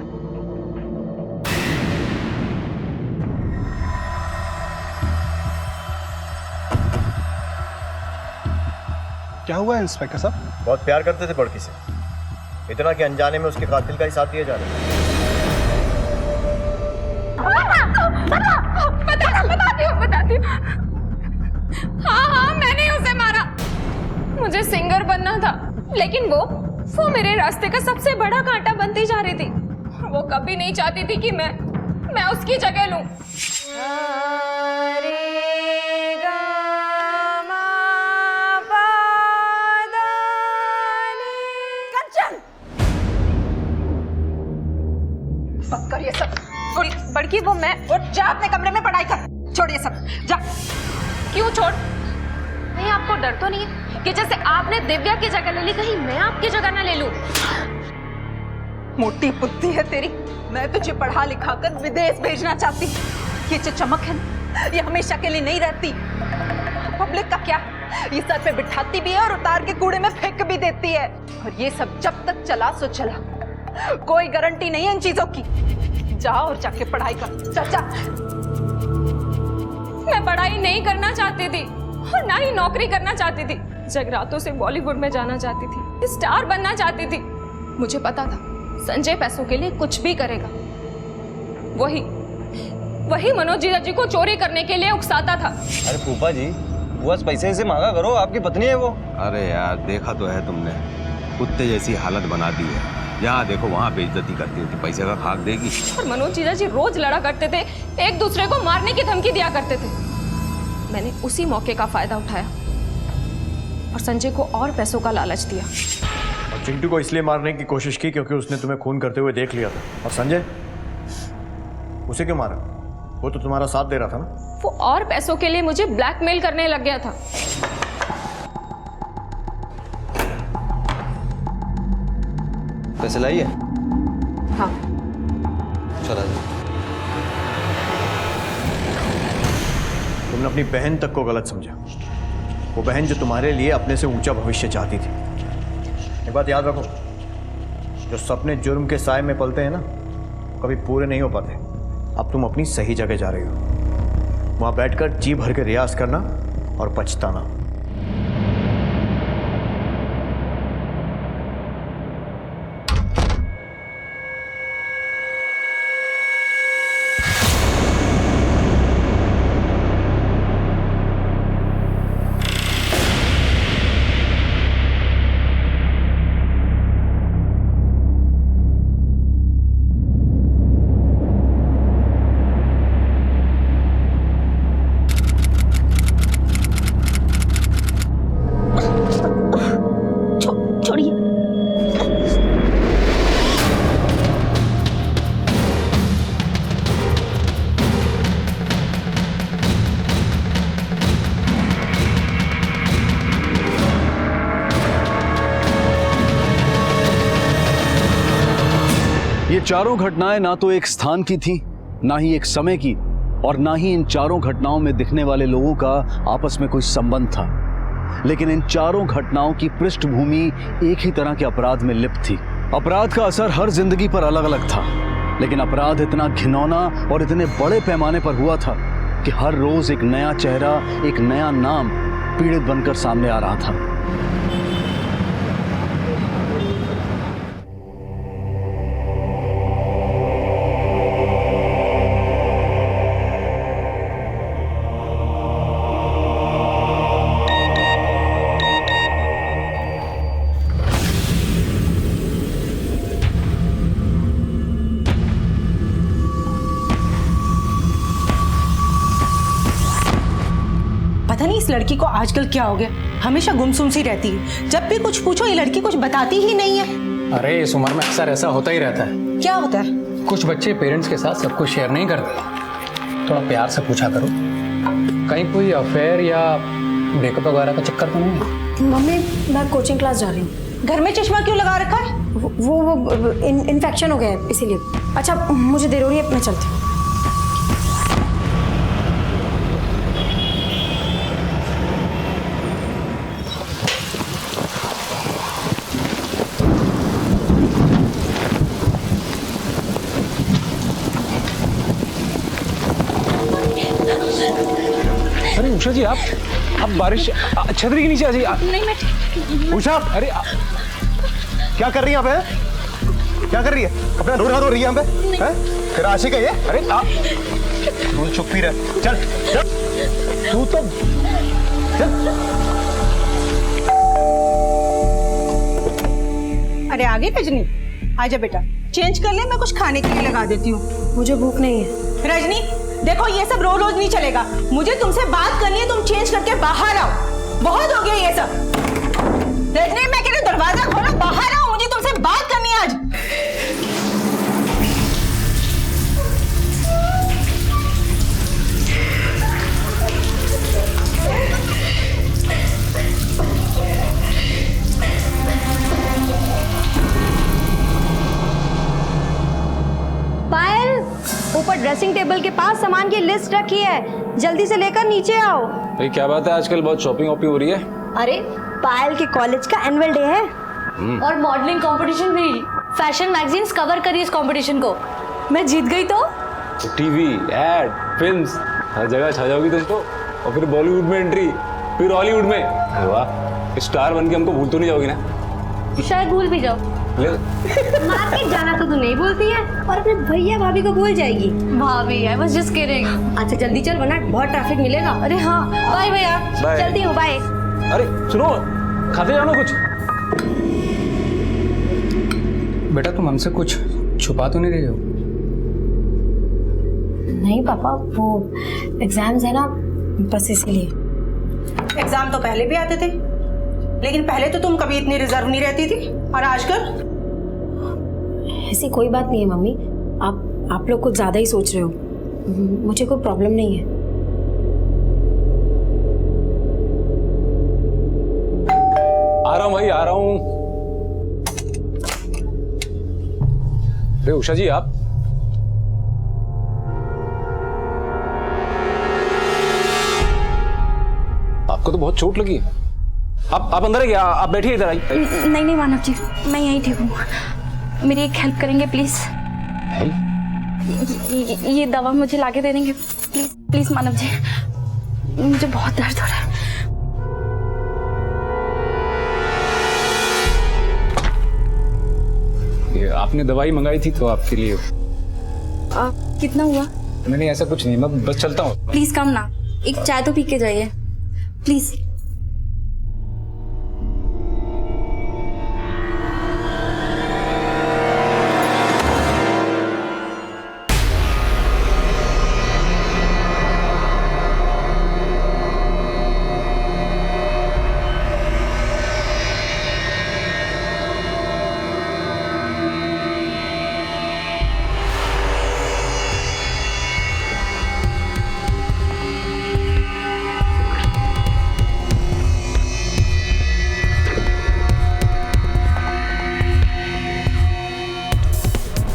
क्या हुआ इंस्पेक्टर साहब? बहुत प्यार करते थे बड़की से, इतना कि अनजाने में उसके कातिल का ही साथ दिया जा रहा है। बताती हूँ। हाँ, मैंने उसे मारा। मुझे सिंगर बनना था, लेकिन वो मेरे रास्ते का सबसे बड़ा कांटा बनती जा रही थी। वो कभी नहीं चाहती थी कि मैं उसकी जगह लूं। कर ये सब। बड़की वो मैं। उठ जा अपने कमरे में पढ़ाई कर। छोड़ ये सब, जा। क्यों छोड़? नहीं, आपको डर तो नहीं है कि जैसे आपने दिव्या की जगह ले ली, कहीं मैं आपकी जगह ना ले लूं? मोटी बुद्धि है तेरी। मैं तुझे पढ़ा लिखा कर विदेश भेजना चाहती। ये जो चमक है ना, ये हमेशा के लिए नहीं रहती। पब्लिक का क्या, ये सर पे बिठाती भी है और उतार के कूड़े में फेंक भी देती है। और ये सब जब तक चला सो चला, कोई गारंटी नहीं है इन चीजों की। जा और जाके पढ़ाई कर। जा। मैं पढ़ाई नहीं करना चाहती थी और ना ही नौकरी करना चाहती थी। जगरातों से बॉलीवुड में जाना चाहती थी, स्टार बनना चाहती थी। मुझे पता था संजय पैसों के लिए कुछ भी करेगा। वही मनोज जीजा जी को चोरी करने के लिए उकसाता था। अरे फूफा जी, बस पैसे से मांगा करो, आपकी पत्नी है वो। अरे यार, देखा तो है तुमने, कुत्ते जैसी हालत बना दी है। जहाँ देखो वहाँ बेइज्जती करती होती, पैसे का खाक देगी। और मनोज जीजा जी रोज लड़ा करते थे, एक दूसरे को मारने की धमकी दिया करते थे। मैंने उसी मौके का फायदा उठाया और संजय को और पैसों का लालच दिया। और चिंटू को इसलिए मारने की कोशिश की क्योंकि उसने तुम्हें खून करते हुए देख लिया था। और संजय, उसे क्यों मारा? वो तो तुम्हारा साथ दे रहा था ना। वो और पैसों के लिए मुझे ब्लैकमेल करने लग गया था। पैसे लाइए? हाँ। चला जाए। तुमने अपनी बहन तक को गलत समझा। वो बहन जो तुम्हारे लिए अपने से ऊंचा भविष्य चाहती थी। एक बात याद रखो, जो सपने जुर्म के साए में पलते हैं ना, कभी पूरे नहीं हो पाते। अब तुम अपनी सही जगह जा रही हो, वहां बैठकर जी भर के रियाज करना और पछताना। ये चारों घटनाएं ना तो एक स्थान की थी, ना ही एक समय की, और ना ही इन चारों घटनाओं में दिखने वाले लोगों का आपस में कोई संबंध था। लेकिन इन चारों घटनाओं की पृष्ठभूमि एक ही तरह के अपराध में लिप्त थी। अपराध का असर हर जिंदगी पर अलग अलग था, लेकिन अपराध इतना घिनौना और इतने बड़े पैमाने पर हुआ था कि हर रोज एक नया चेहरा, एक नया नाम पीड़ित बनकर सामने आ रहा था। पता नहीं इस लड़की को आजकल क्या हो गया, हमेशा गुमसुम सी रहती है। जब भी कुछ पूछो ये लड़की कुछ बताती ही नहीं है। अरे इस उम्र में अक्सर ऐसा होता ही रहता है। क्या होता है? कुछ बच्चे पेरेंट्स के साथ सब कुछ शेयर नहीं करते। थोड़ा प्यार से पूछा करो, कहीं कोई अफेयर या ब्रेकअप वगैरह का चक्कर तो नहीं है? मम्मी, मैं कोचिंग क्लास जा रही हूँ। घर में चश्मा क्यों लगा रखा है? वो इन्फेक्शन हो गया है इसीलिए। अच्छा मुझे देर हो रही है, मैं चलती हूँ। उषा जी आप बारिश छतरी के नीचे आ जाइए। नहीं मैं उषा, अरे क्या कर रही है यहाँ पे? क्या कर रही है? अपना रो रही है यहाँ पे? हैं? फिर आशिक है ये? अरे आप तू चुप ही रह। चल चल, तू तो चल। अरे आ गई रजनी, आजा बेटा, चेंज कर ले, मैं कुछ खाने के लिए लगा देती हूँ। मुझे भूख नहीं है। रजनी देखो, ये सब रोज रोज नहीं चलेगा, मुझे तुमसे बात करनी है, तुम चेंज करके बाहर आओ, बहुत हो गया ये सब। रजनी मैं कह रही हूँ दरवाजा खोलो, बाहर आओ, मुझे तुमसे बात करनी है आज। पायल, ऊपर ड्रेसिंग टेबल के पास सामान की लिस्ट रखी है, जल्दी से लेकर नीचे आओ। भाई क्या बात है, आजकल बहुत शॉपिंग वॉपिंग हो रही है। अरे पायल के कॉलेज का एनुअल डे है और मॉडलिंग कंपटीशन भी। फैशन मैगजीन्स कवर करी इस कंपटीशन को, मैं जीत गई तो टीवी, एड, फिल्म्स, हर जगह छा जाओगी तुम तो। और फिर बॉलीवुड में एंट्री, फिर हॉलीवुड में। अरे वाह, स्टार बन के हमको भूल तो नहीं जाओगी ना? शायद भूल भी जाओ। मार्केट जाना तो तू नहीं बोलती है, और अपने भैया भाभी को भूल जाएगी। भाभी, आई वाज जस्ट किडिंग। अच्छा जल्दी चल, वरना बहुत ट्रैफिक मिलेगा। अरे हाँ, बाय भैया, बाय। चलती हूँ, बाय। अरे सुनो, खाते जाओ ना कुछ। बेटा तुम हमसे कुछ छुपा तो नहीं रही हो? नहीं पापा, वो एग्जाम्स है ना, बस इसीलिए। एग्जाम तो पहले भी आते थे, लेकिन पहले तो तुम कभी इतनी रिजर्व नहीं रहती थी, और आजकल? ऐसी कोई बात नहीं है मम्मी, आप लोग कुछ ज्यादा ही सोच रहे हो, मुझे कोई प्रॉब्लम नहीं है। आ रहा हूँ भाई, आ रहा हूँ। अरे उषा जी आप आपको तो बहुत चोट लगी है। आप अंदर है क्या? आप बैठिए इधर आई। नहीं नहीं मानव जी, मैं यहीं ठीक हूँ, मेरी एक हेल्प करेंगे प्लीज? ये दवा मुझे लाके दे देंगे प्लीज? प्लीज मानव जी, मुझे बहुत दर्द हो रहा है। ये आपने दवाई मंगाई थी तो आपके लिए। कितना हुआ? नहीं ऐसा कुछ नहीं, मैं बस चलता हूँ। प्लीज कम ना, एक चाय तो पी के जाइए प्लीज।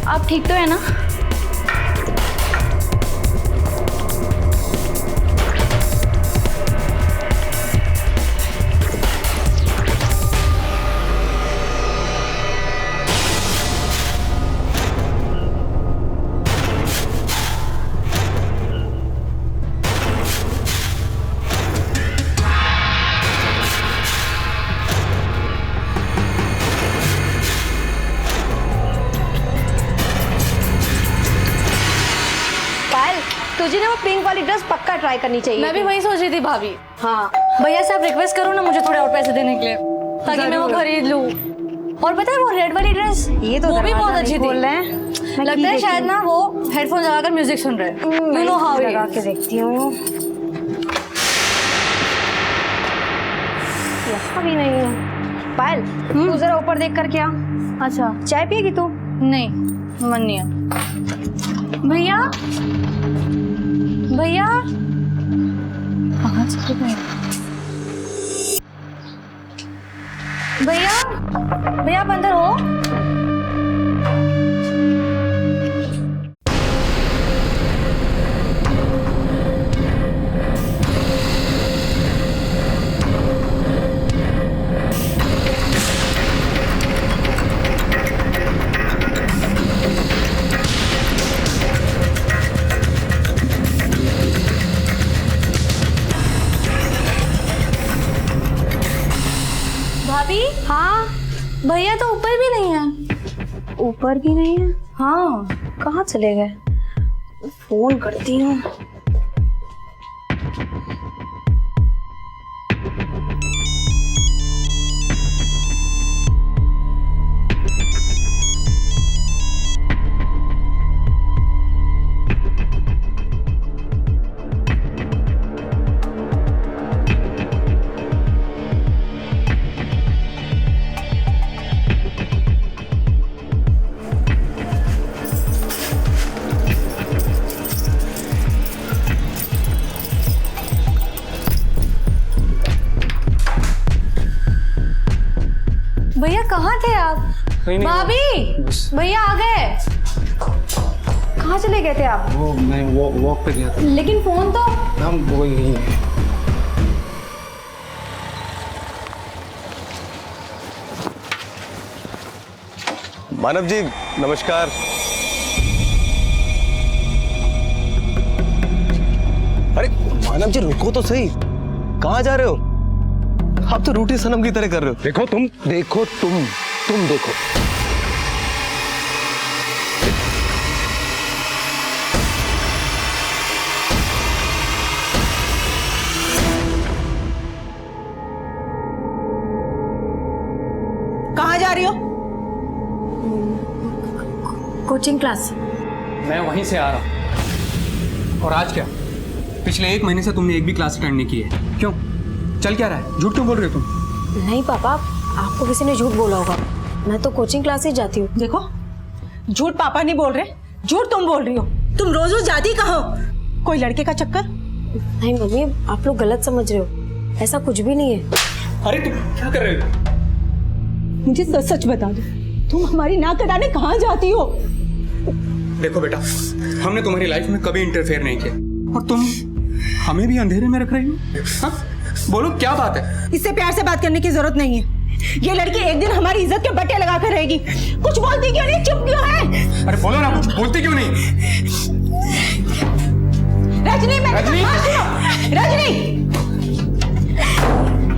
आप ठीक तो है ना? तुझे ना वो पिंक वाली ड्रेस पक्का ट्राई करनी चाहिए। मैं भी वही सोच रही थी भाभी। हाँ भैया से आप रिक्वेस्ट करो ना मुझे थोड़े और पैसे देने के लिए, ताकि मैं वो खरीद लूँ। और पता है वो रेड वाली ड्रेस, ये तो वो भी बहुत अच्छी थी। बोल रहे हैं, लगता है शायद ना वो हेडफोन लगाकर म्यूजिक सुन रहे हैं। यू नो हाउ लगा के देखती हूँ, यहाँ भी नहीं है। पायल तू जरा ऊपर देख कर क्या। अच्छा चाय पिएगी तू? नहीं मन नहीं है। भैया भैया कहाँ चले गए? भैया भैया आप अंदर हो? ऊपर भी नहीं है। हाँ, कहाँ चले गए? फोन करती हूँ। भैया कहाँ थे आप? भाभी, भैया आ गए। कहाँ चले गए थे आप? वो मैं वॉक पे गया था। लेकिन फोन तो हम वो नहीं है। मानव जी नमस्कार। अरे मानव जी रुको तो सही, कहाँ जा रहे हो? आप तो रूठी सनम की तरह कर रहे हो। देखो तुम देखो। कहाँ जा रही हो? Coaching class. मैं वहीं से आ रहा हूँ। और आज क्या? पिछले 1 महीने से तुमने एक भी क्लास अटेंड नहीं की है। क्यों? चल क्या रहा है? झूठ क्यों बोल रहे हो तुम? नहीं पापा, आपको किसी ने झूठ बोला होगा। मैं तो कोचिंग क्लास ही जाती हूँ। देखो, झूठ पापा नहीं बोल रहे, झूठ तुम बोल रही हो। तुम रोज रोज जाती कहाँ हो? कोई लड़के का चक्कर? नहीं मम्मी, आप लोग गलत समझ रहे हो। ऐसा कुछ भी नहीं है। अरे तुम क्या कर रहे हो? मुझे सच सच बता दो, तुम हमारी नाक कटाने कहाँ जाती हो? देखो बेटा, हमने तुम्हारी लाइफ में कभी इंटरफेयर नहीं किया और तुम हमें भी अंधेरे में रख रही हो। हाँ? बोलो क्या बात है? इससे प्यार से बात करने की जरूरत नहीं है। ये लड़की एक दिन हमारी इज्जत के बट्टे लगा कर रहेगी। कुछ बोलती क्यों नहीं? चुप क्यों है? अरे बोलो ना, कुछ बोलती क्यों नहीं? रजनी, रजनी!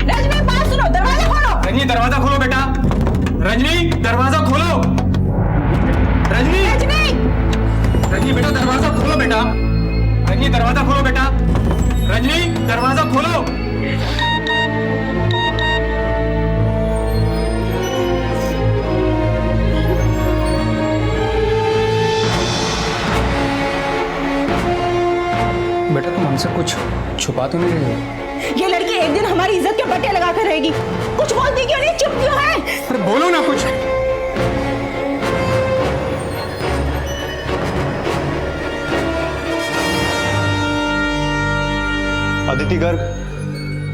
रजनी बात सुनो, दरवाजा खोलो। रजनी दरवाजा खोलो बेटा। रजनी दरवाजा खोलो। रजनी बेटा दरवाजा खोलो बेटा। रजनी दरवाजा खोलो बेटा। रजनी दरवाजा खोलो। बेटा तुम हमसे कुछ छुपा तो नहीं रही हो? ये लड़की एक दिन हमारी इज्जत के बट्टे लगा कर रहेगी। कुछ बोलती क्यों नहीं? चुप क्यों है? अरे बोलो ना कुछ। अदिति गर्ग,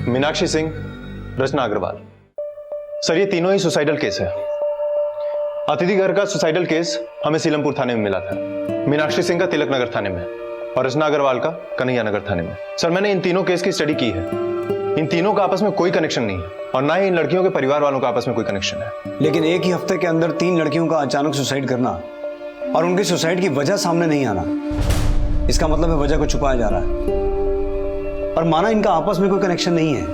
मीनाक्षी सिंह, रचना अग्रवाल। सर ये तीनों ही सुसाइडल केस है। अदिति गर्ग का सुसाइडल केस हमें सीलमपुर थाने में मिला था, मीनाक्षी सिंह का तिलक नगर थाने में और रचना अग्रवाल का कन्हैया नगर थाने में। सर मैंने इन तीनों केस की स्टडी की है। इन तीनों का आपस में कोई कनेक्शन नहीं है और ना ही इन लड़कियों के परिवार वालों का आपस में कोई कनेक्शन है। लेकिन एक ही हफ्ते के अंदर 3 लड़कियों का अचानक सुसाइड करना और उनकी सुसाइड की वजह सामने नहीं आना, इसका मतलब है वजह को छुपाया जा रहा है। और माना इनका आपस में कोई कनेक्शन नहीं है,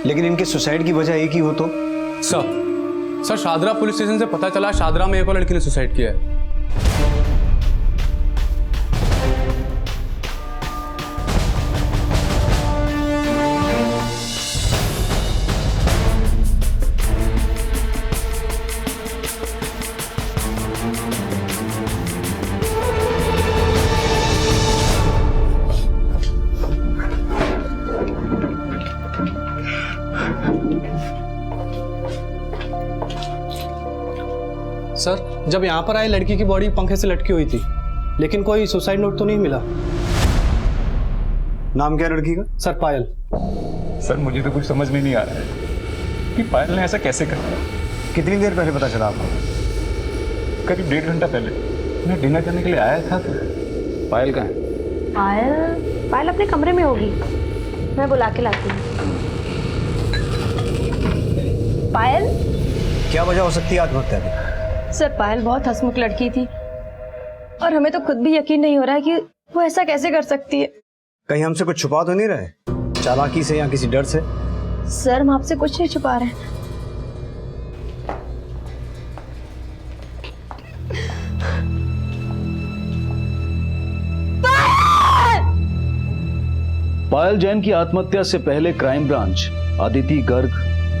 लेकिन इनके सुसाइड की वजह एक ही हो तो? सर शादरा पुलिस स्टेशन से पता चला शादरा में एक और लड़की ने सुसाइड किया है। सर जब यहाँ पर आए लड़की की बॉडी पंखे से लटकी हुई थी, लेकिन कोई सुसाइड नोट तो नहीं मिला। नाम क्या लड़की का? सर पायल। सर मुझे तो कुछ समझ में नहीं आ रहा है कि पायल ने ऐसा कैसे कर दिया। कितनी देर पहले पता चला आपको? करीब 1.5 घंटा पहले मैं डिनर करने के लिए आया था तो पायल कहाँ है? पायल अपने कमरे में होगी, मैं बुला के लाती हूँ। पायल, क्या वजह हो सकती है आत्महत्या की? सर पायल बहुत हंसमुख लड़की थी और हमें तो खुद भी यकीन नहीं हो रहा है कि वो ऐसा कैसे कर सकती है। कहीं हमसे कुछ छुपा तो नहीं रहे? चालाकी से या किसी डर से? सर हम आपसे कुछ नहीं छुपा रहे। पायल जैन की आत्महत्या से पहले क्राइम ब्रांच अदिति गर्ग,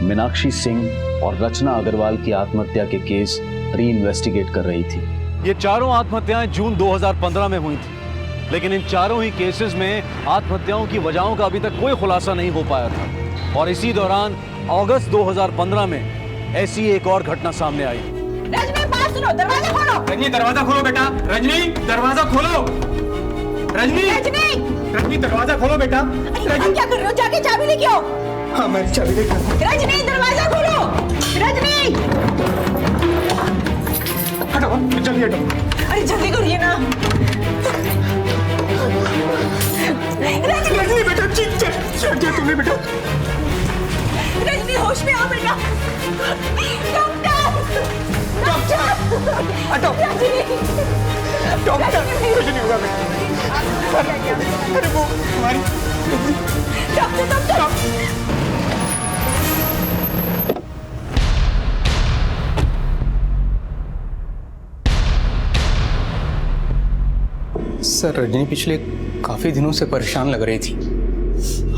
मीनाक्षी सिंह और रचना अग्रवाल की आत्महत्या के केस री इन्वेस्टिगेट कर रही थी। ये चारों आत्महत्याएं जून 2015 में हुई थी, लेकिन इन चारों ही केसेस में आत्महत्याओं की वजहों का अभी तक कोई खुलासा नहीं हो पाया था। और इसी दौरान अगस्त 2015 में ऐसी एक और घटना सामने आई। रजनी, बात सुनो, दरवाजा खोलो। रजनी दरवाजा खोलो बेटा, रजनी दरवाजा खोलो। रजनी, रजनी दरवाजा खोलो बेटा। रजनी क्या कर रहे हो? जाके चाबी लेके आओ। हाँ मैं चाबी लेकर। रजनी दरवाजा खोलो। रजनी, हटो जल्दी हटो। अरे जल्दी करिए ना। रजनी बेटा, चल तुम्हें बेटा। रजनी होश में आओ बेटा। डॉक्टर, हटो। डॉक्टर, कुछ नहीं होगा बेटा। अरे वो हमारी डॉक्टर। सर, रजनी पिछले काफी दिनों से परेशान लग रही थी।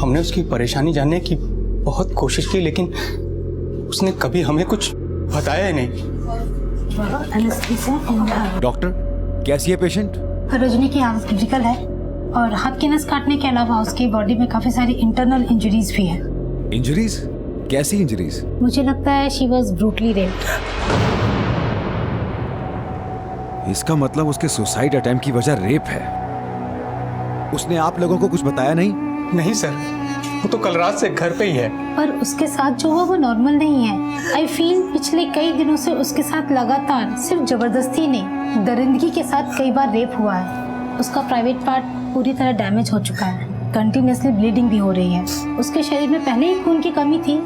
हमने उसकी परेशानी जानने की बहुत कोशिश की, लेकिन उसने कभी हमें कुछ बताया ही नहीं। डॉक्टर, कैसी है पेशेंट? रजनी की हालत क्रिटिकल है और हाथ की नस काटने के अलावा उसकी बॉडी में काफी सारी इंटरनल इंजरीज भी हैं। इंजरीज? कैसी इंजरीज? मुझे लगता है शी वाज ब्रूटली रेप्ड। इसका मतलब उसके सुसाइड अटेम्प्ट की वजह रेप है। उसने आप लोगों को कुछ बताया नहीं? नहीं सर, वो तो कल रात से घर पे ही है। पर उसके साथ जो हुआ वो नॉर्मल नहीं है। आई फील पिछले कई दिनों से उसके साथ लगातार सिर्फ जबरदस्ती नहीं, दरिंदगी के साथ कई बार रेप हुआ है। उसका प्राइवेट पार्ट पूरी तरह डैमेज हो चुका है। कंटिन्यूसली ब्लीडिंग भी हो रही है। उसके शरीर में पहले ही खून की कमी थी।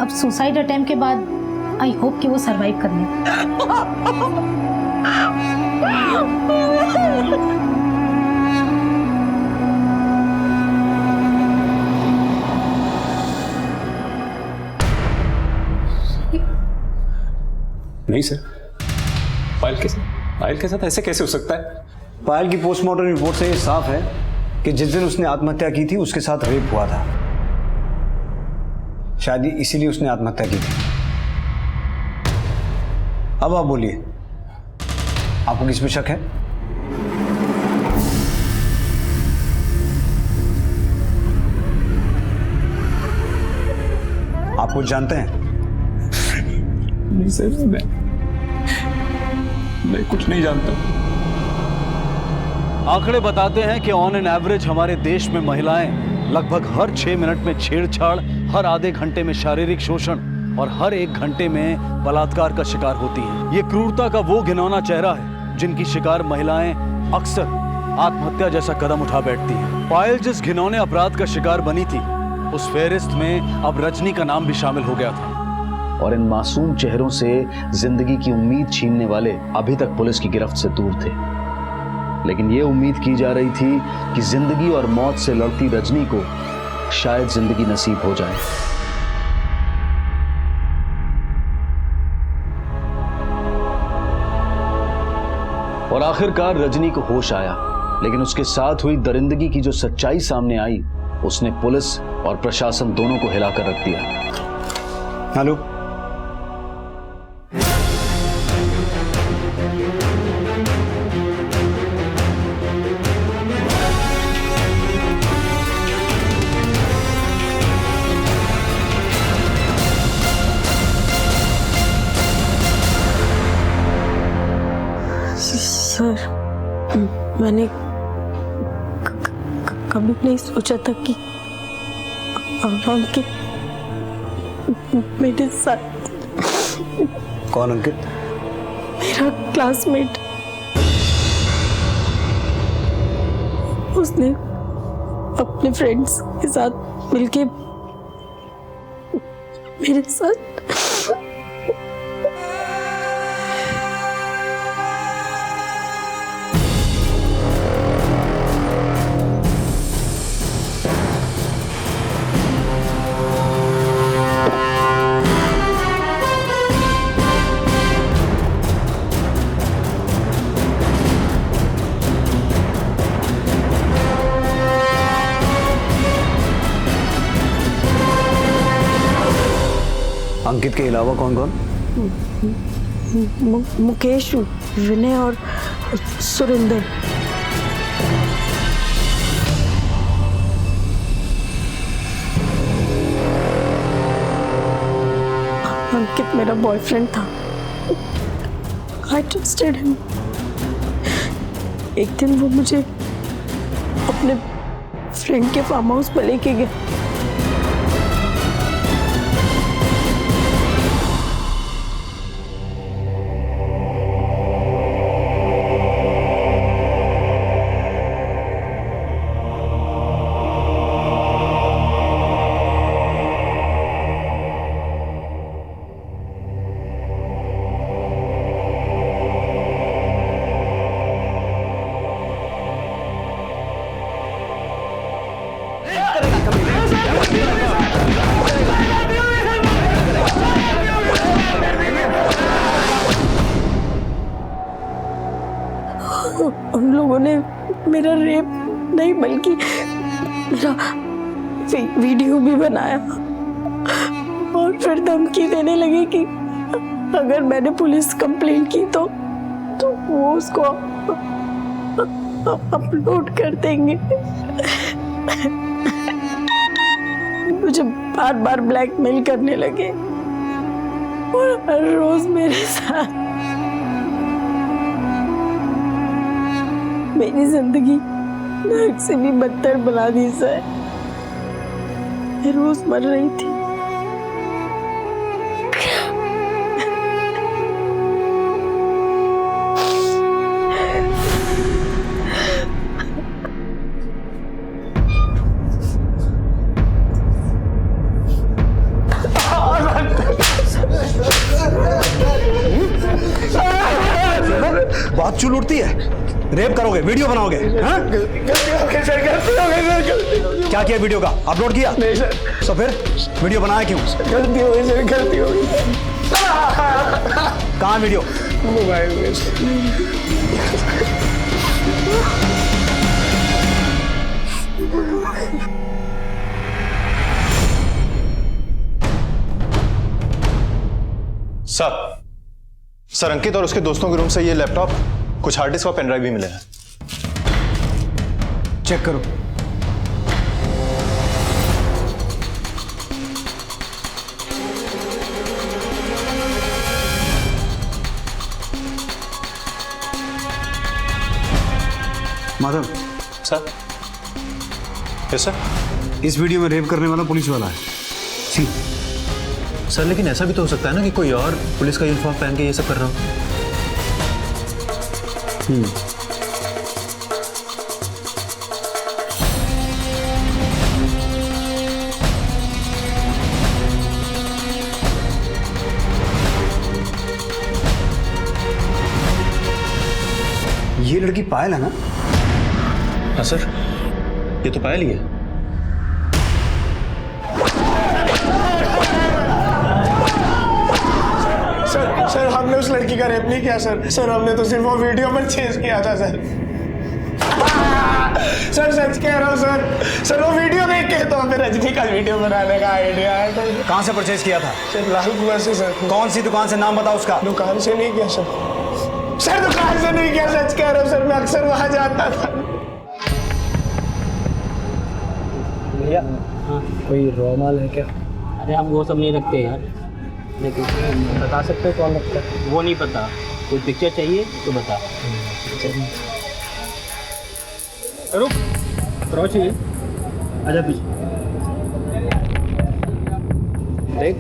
अब सुसाइड अटेम्प्ट के बाद आई होप कि वो सरवाइव कर ले। नहीं सर, पायल के साथ ऐसे कैसे हो सकता है? पायल की पोस्टमार्टम रिपोर्ट से ये साफ है कि जिस दिन उसने आत्महत्या की थी उसके साथ रेप हुआ था। शायद इसीलिए उसने आत्महत्या की थी। अब आप बोलिए, आपको किस पे शक है? आप कुछ जानते हैं? नहीं सर, मैं कुछ नहीं जानता। आंकड़े बताते हैं कि ऑन एन एवरेज हमारे देश में महिलाएं लगभग हर 6 मिनट में छेड़छाड़, हर आधे घंटे में शारीरिक शोषण और हर 1 घंटे में बलात्कार का शिकार होती हैं। ये क्रूरता का वो घिनौना चेहरा है जिनकी शिकार महिलाएं अक्सर आत्महत्या जैसा कदम उठा बैठती हैं। पायल जिस घिनौने अपराध का शिकार बनी थी, उस फेहरिस्त में अब रजनी का नाम भी शामिल हो गया था। और इन मासूम चेहरों से जिंदगी की उम्मीद छीनने वाले अभी तक पुलिस की गिरफ्त से दूर थे। लेकिन ये उम्मीद की जा रही थी कि जिंदगी और मौत से लड़ती रजनी को शायद जिंदगी नसीब हो जाए। और आखिरकार रजनी को होश आया, लेकिन उसके साथ हुई दरिंदगी की जो सच्चाई सामने आई, उसने पुलिस और प्रशासन दोनों को हिलाकर रख दिया। हेलो, सर, मैंने कभी नहीं सोचा था कि अंकित मेरे साथ। कौन अंकित? मेरा क्लासमेट। उसने अपने फ्रेंड्स के साथ मिलके मेरे साथ अंकित के अलावा कौन कौन? मुकेश, विनय और सुरेंद्र। अंकित मेरा बॉयफ्रेंड था। I trusted him. एक दिन वो मुझे अपने फ्रेंड के फार्म हाउस पर लेके गया। उन लोगों ने मेरा रेप नहीं बल्कि मेरा वीडियो भी बनाया और फिर धमकी देने लगे कि अगर मैंने पुलिस कंप्लेंट की तो वो उसको अपलोड कर देंगे। मुझे बार बार ब्लैकमेल करने लगे और हर रोज मेरे साथ मेरी जिंदगी नर्क से भी बदतर बना दी सर। मैं रोज मर रही थी। बात चुल उठती है। रेप करोगे, वीडियो बनाओगे? हाँ? क्या किया वीडियो का? अपलोड किया? नहीं सर। तो फिर वीडियो बनाया क्यों? गलती हो गई सर, गलती हो गई। कहाँ वीडियो? मोबाइल में। सर अंकित और उसके दोस्तों के रूम से ये लैपटॉप, कुछ हार्ड डिस्क और पेन ड्राइव भी मिले हैं। चेक करो। माधव सर। Yes sir. इस वीडियो में रेप करने वाला पुलिस वाला है। सी सर लेकिन ऐसा भी तो हो सकता है ना कि कोई और पुलिस का यूनिफॉर्म पहन के ये सब कर रहा हो। ये लड़की पायल है ना? हाँ सर, ये तो पायल ही है। सर हमने उस लड़की का रेप नहीं किया सर। सर हमने तो सिर्फ वो वीडियो पर चेज किया था सर। सर सच कह रहा हूँ सर। सर वो वीडियो देख के तो हमें रजनी का वीडियो बनाने का आइडिया आया था। कहाँ से परचेज किया था? सर लाल कुआं से सर। कौन सी दुकान से? नाम बताओ उसका। दुकान से नहीं किया सर। सर दुकान से नहीं किया, सच कह रहा हूँ सर। मैं अक्सर वहाँ जाता था। भैया कोई रॉ माल है क्या? अरे हम वो सब नहीं रखते यार, लेकिन बता सकते हो कौन रखता है? वो नहीं पता। कोई पिक्चर चाहिए तो बता। रुक, रॉ चाहिए? आजा पीछे देख।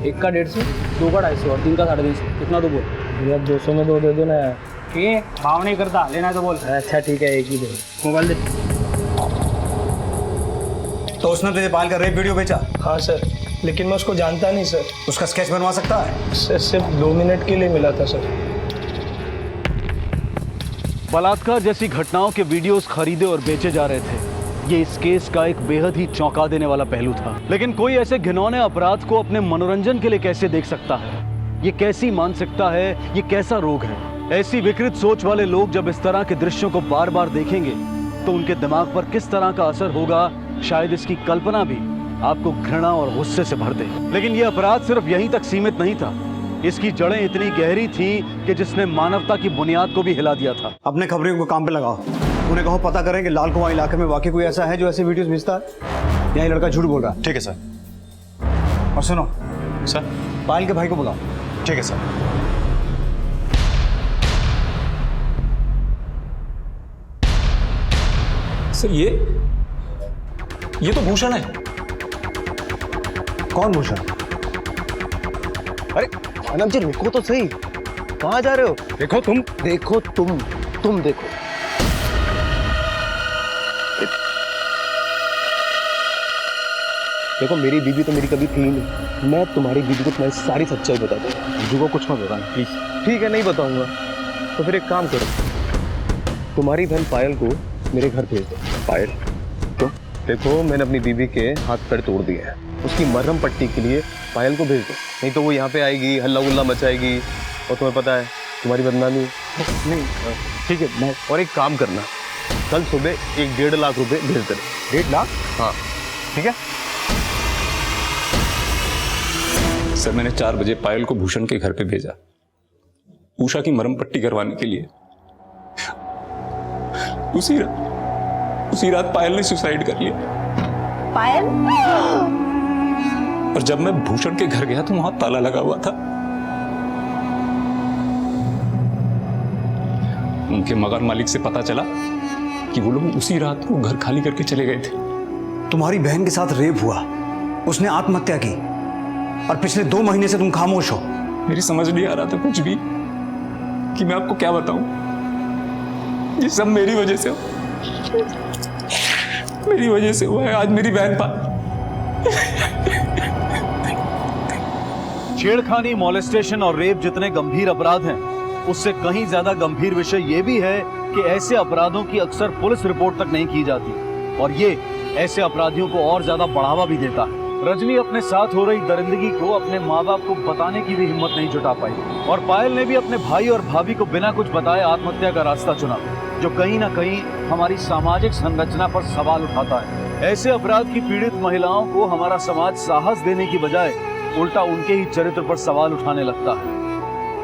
एक का 150, दो का 250 और तीन का 350। कितना तो बोल भैया। 200 में दो दे दो ना यार। ठीक, भाव नहीं करता, लेना तो बोल। अच्छा ठीक है, एक ही दे। मोबाइल दे। तो उसने तुझे पायल का रेप वीडियो बेचा? हाँ सर, लेकिन मैं उसको जानता नहीं सर। उसका स्केच बनवा सकता है? सर सिर्फ 2 मिनट के लिए मिला था सर। बलात्कार जैसी घटनाओं के वीडियोस खरीदे और बेचे जा रहे थे। ये इस केस का एक बेहद ही चौंका देने वाला पहलू था। लेकिन कोई ऐसे घिनौने अपराध को अपने मनोरंजन के लिए कैसे देख सकता है? ये कैसी मानसिकता है? ये कैसा रोग है? ऐसी विकृत सोच वाले लोग जब इस तरह के दृश्यों को बार बार देखेंगे तो उनके दिमाग पर किस तरह का असर होगा, शायद इसकी कल्पना भी आपको घृणा और गुस्से से भर दे। लेकिन यह अपराध सिर्फ यहीं तक सीमित नहीं था, इसकी जड़ें इतनी गहरी थी कि जिसने मानवता की बुनियाद को भी हिला दिया था। अपने खबरियों को काम पे लगाओ, उन्हें कहो पता करें कि लाल कुआं इलाके में वाकई कोई ऐसा है जो ऐसे वीडियोस भेजता है, या ये लड़का झूठ बोल रहा है। ठीक है सर। और सुनो सर, पायल के भाई को बुलाओ। ठीक है सर। सर ये तो भूषण है। कौन भूषण? अरे अनम जी रुको तो सही, कहाँ जा रहे हो? देखो तुम देखो। देखो मेरी बीवी तो मेरी कभी थी ही नहीं, मैं तुम्हारी बीवी को तुम्हारी सारी सच्चाई बता दूंगा। बीजू को कुछ मत बताना प्लीज। ठीक है, नहीं बताऊंगा। तो फिर एक काम करो, तुम्हारी बहन पायल को मेरे घर भेज दो। पायल? तो देखो मैंने अपनी बीवी के हाथ पैर तोड़ दिए हैं, उसकी मरहम पट्टी के लिए पायल को भेज दो, नहीं तो वो यहाँ पे आएगी, हल्ला गुल्ला मचाएगी और तुम्हें पता है तुम्हारी बदनामी। नहीं ठीक है, मैं और एक काम करना, कल सुबह 1-1.5 लाख रुपए भेज देना। 1.5 लाख? हाँ ठीक है। सर मैंने 4 बजे पायल को भूषण के घर पे भेजा, उषा की मरहम पट्टी करवाने के लिए। उसी रात पायल ने सुसाइड कर लिया। पायल? और जब मैं भूषण के घर गया तो वहां ताला लगा हुआ था। उनके मकान मालिक से पता चला कि वो लोग उसी रात को घर खाली करके चले गए थे। तुम्हारी बहन के साथ रेप हुआ, उसने आत्महत्या की, और पिछले 2 महीने से तुम खामोश हो। मेरी समझ नहीं आ रहा था कुछ भी कि मैं आपको क्या बताऊं। ये सब मेरी वजह से हुआ है। आज मेरी बहन छेड़खानी, मॉलेस्टेशन और रेप जितने गंभीर अपराध हैं, उससे कहीं ज्यादा गंभीर विषय यह भी है कि ऐसे अपराधों की अक्सर पुलिस रिपोर्ट तक नहीं की जाती, और ये ऐसे अपराधियों को और ज्यादा बढ़ावा भी देता है। रजनी अपने साथ हो रही दरिंदगी को अपने माँ बाप को बताने की भी हिम्मत नहीं जुटा पाई, और पायल ने भी अपने भाई और भाभी को बिना कुछ बताए आत्महत्या का रास्ता चुना, जो कहीं ना कहीं हमारी सामाजिक संरचना पर सवाल उठाता है। ऐसे अपराध की पीड़ित महिलाओं को हमारा समाज साहस देने की बजाय उल्टा उनके ही चरित्र पर सवाल उठाने लगता है।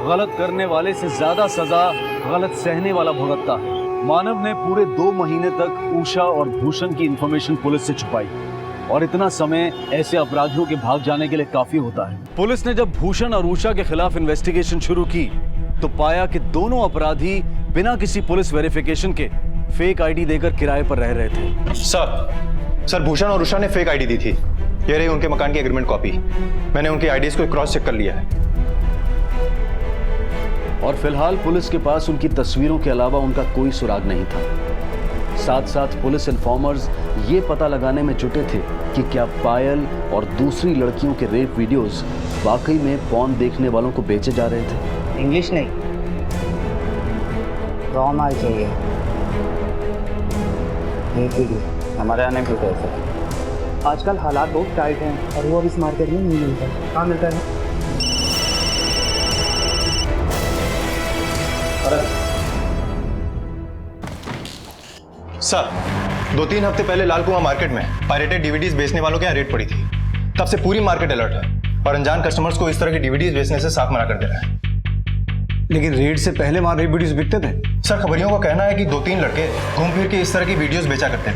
गलत करने वाले से ज्यादा सजा गलत सहने वाला भुगतता है। मानव ने पूरे 2 महीने तक उषा और भूषण की इंफॉर्मेशन पुलिस से छुपाई, और इतना समय ऐसे अपराधियों के भाग जाने के लिए काफी होता है। पुलिस ने जब भूषण और उषा के खिलाफ इन्वेस्टिगेशन शुरू की तो पाया कि दोनों अपराधी बिना किसी पुलिस वेरिफिकेशन के फेक आईडी देकर किराए पर रह रहे थे। सर भूषण और उषा ने फेक आईडी दी थी। ये रही उनके मकान की एग्रीमेंट कॉपी। मैंने उनकी आईडीज को क्रॉस चेक कर लिया है, और फिलहाल पुलिस के पास उनकी तस्वीरों के अलावा उनका कोई सुराग नहीं था। साथ साथ पुलिस इन्फॉर्मर्स ये पता लगाने में जुटे थे कि क्या पायल और दूसरी लड़कियों के रेप वीडियोस वाकई में पॉर्न देखने वालों को बेचे जा रहे थे। इंग्लिश नहीं, रॉ माल चाहिए। हमारे यहाँ नहीं मिलता ऐसा। आजकल हालात बहुत टाइट हैं और वो अब इस मार्केट में नहीं मिलता। कहाँ मिलता है? सर 2-3 हफ्ते पहले लाल कुआं मार्केट में पायरेटेड डीवीडीज बेचने वालों के यहाँ रेड पड़ी थी। तब से पूरी मार्केट अलर्ट है और अनजान कस्टमर्स को इस तरह की डीवीडीज बेचने से साफ मना कर दे रहा है। लेकिन रेड से पहले वहां रेप वीडियोस बिकते थे। सर खबरियों का कहना है कि 2-3 लड़के घूम फिर के इस तरह की वीडियोस बेचा करते थे,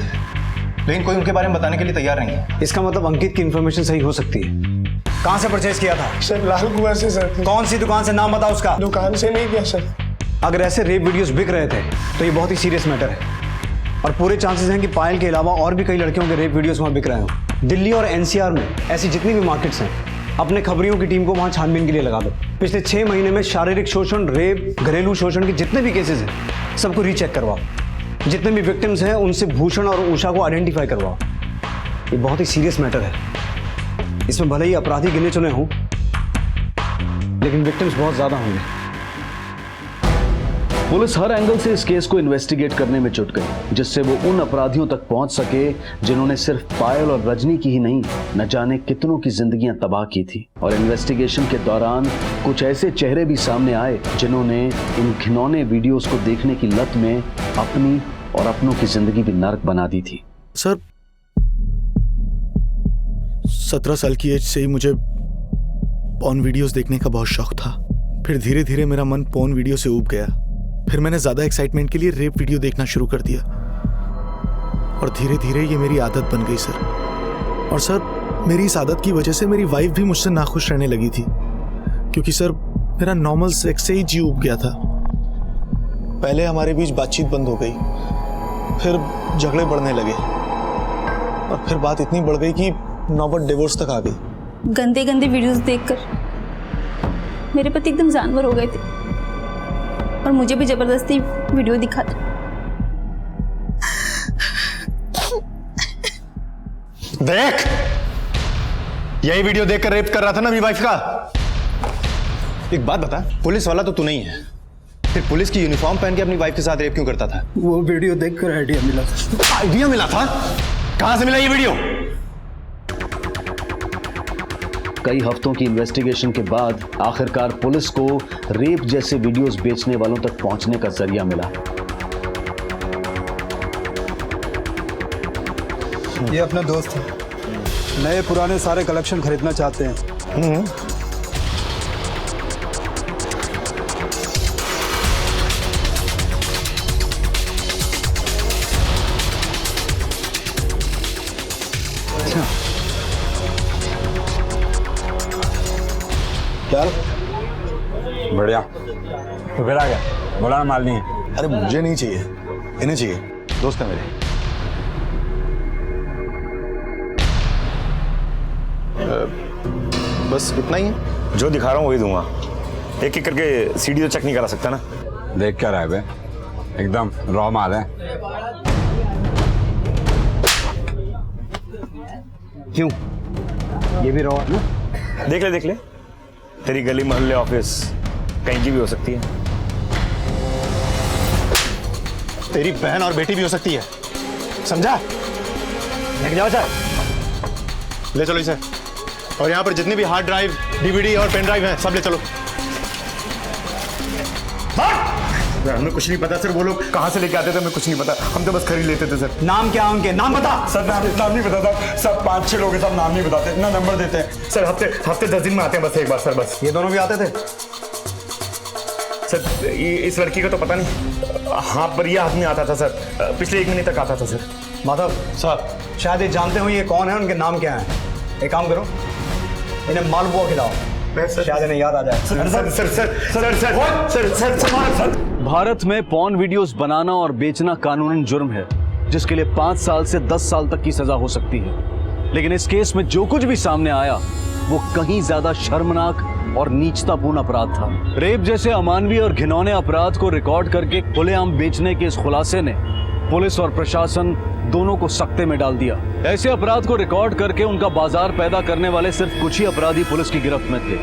लेकिन कोई उनके बारे में बताने के लिए तैयार नहीं है। इसका मतलब अंकित की इन्फॉर्मेशन सही हो सकती है। कहाँ से परचेज किया था? सर लाल कुआं से सर। कौन सी दुकान से, नाम बताओ उसका। दुकान से नहीं किया सर। अगर ऐसे रेप वीडियोस बिक रहे थे तो ये बहुत ही सीरियस मैटर है, और पूरे चांसेस हैं कि पायल के अलावा और भी कई लड़कियों के रेप वीडियोस वहां बिक रहे हो। दिल्ली और एनसीआर में ऐसी जितनी भी मार्केट्स हैं, अपने खबरियों की टीम को वहां छानबीन के लिए लगा दो। पिछले 6 महीने में शारीरिक शोषण, रेप, घरेलू शोषण के जितने भी केसेस हैं सबको रीचेक करवाओ। जितने भी विक्टिम्स हैं उनसे भूषण और उषा को आइडेंटिफाई करवाओ। ये बहुत ही सीरियस मैटर है। इसमें भले ही अपराधी गिने चुने हों, लेकिन विक्टिम्स बहुत ज्यादा होंगे। पुलिस हर एंगल से इस केस को इन्वेस्टिगेट करने में जुट गई, जिससे वो उन अपराधियों तक पहुंच सके जिन्होंने सिर्फ पायल और रजनी की ही नहीं, न जाने कितनों की जिंदगियां तबाह की थी। और इन्वेस्टिगेशन के दौरान कुछ ऐसे चेहरे भी सामने आए जिन्होंने इन घिनौने वीडियोस को देखने की लत में अपनी और अपनों की जिंदगी भी नर्क बना दी थी। सर 17 साल की एज से ही मुझे पॉर्न वीडियोस देखने का बहुत शौक था। फिर धीरे धीरे मेरा मन पॉर्न वीडियो से ऊब गया। फिर मैंने ज़्यादा एक्साइटमेंट के लिए रेप वीडियो देखना शुरू कर दिया और धीरे धीरे ये मेरी आदत बन गई सर। और सर, मेरी इस आदत की वजह से मेरी वाइफ भी मुझससे नाखुश रहने लगी थी, क्योंकि सर मेरा नॉर्मल सेक्स से ही जी उब गया था। पहले हमारे बीच बातचीत बंद हो गई, फिर झगड़े बढ़ने लगे और फिर बात इतनी बढ़ गई कि नौबत डिवोर्स तक आ गई। गंदे गंदे वीडियोस देखकर मेरे पति एकदम जानवर हो गए थे और मुझे भी जबरदस्ती वीडियो दिखाते। देख, यही वीडियो देखकर रेप कर रहा था ना मेरी वाइफ का। एक बात बता, पुलिस वाला तो तू नहीं है, फिर पुलिस की यूनिफॉर्म पहन के अपनी वाइफ के साथ रेप क्यों करता था? वो वीडियो देखकर आइडिया मिला था। आइडिया मिला था? कहां से मिला ये वीडियो? कई हफ्तों की इन्वेस्टिगेशन के बाद आखिरकार पुलिस को रेप जैसे वीडियोस बेचने वालों तक पहुंचने का जरिया मिला। ये अपना दोस्त है, नए पुराने सारे कलेक्शन खरीदना चाहते हैं। क्या बढ़िया। तो फिर आ गया, बोला ना माल नहीं है। अरे मुझे नहीं चाहिए, इन्हें चाहिए, दोस्त है मेरे। बस इतना ही है जो दिखा रहा हूँ वही दूंगा। एक एक करके सीडी तो चेक नहीं करा सकता ना। देख क्या रहा है बे, एकदम रॉ माल है। क्यों, ये भी रॉ है ना? देख ले, तेरी गली मोहल्ले ऑफिस कहीं की भी हो सकती है। तेरी बहन और बेटी भी हो सकती है, समझा? लेके जाओ चाहे, ले चलो इसे। और यहाँ पर जितनी भी हार्ड ड्राइव, डीवीडी और पेन ड्राइव हैं, सब ले चलो। हमें कुछ नहीं पता सर, वो लोग कहाँ से लेके आते थे हमें कुछ नहीं पता, हम तो बस खरीद लेते थे सर। नाम क्या उनके, नाम बता। सर नाम नहीं पता था, सब 5-6 लोग हैं, सब नाम नहीं बताते, ना नंबर देते हैं सर। हफ्ते 10 दिन में आते हैं बस एक बार सर, बस। ये दोनों भी आते थे सर? इस लड़की का तो पता नहीं, हाँ पर ये आदमी आता था सर, पिछले 1 महीने तक आता था सर। माधव साहब, शायद ये जानते हो ये कौन है, उनके नाम क्या है। एक काम करो, इन्हें मालपुआ खिलाओ, शायद इन्हें याद आ जाए। भारत में पॉर्न वीडियोस बनाना और बेचना कानूनन जुर्म है, जिसके लिए 5 साल से 10 साल तक की सजा हो सकती है। लेकिन इस केस में जो कुछ भी सामने आया वो कहीं ज्यादा शर्मनाक और नीचतापूर्ण अपराध था। रेप जैसे अमानवीय और घिनौने अपराध को रिकॉर्ड करके खुलेआम बेचने के इस खुलासे ने पुलिस और प्रशासन दोनों को सख्ते में डाल दिया। ऐसे अपराध को रिकॉर्ड करके उनका बाजार पैदा करने वाले सिर्फ कुछ ही अपराधी पुलिस की गिरफ्त में थे,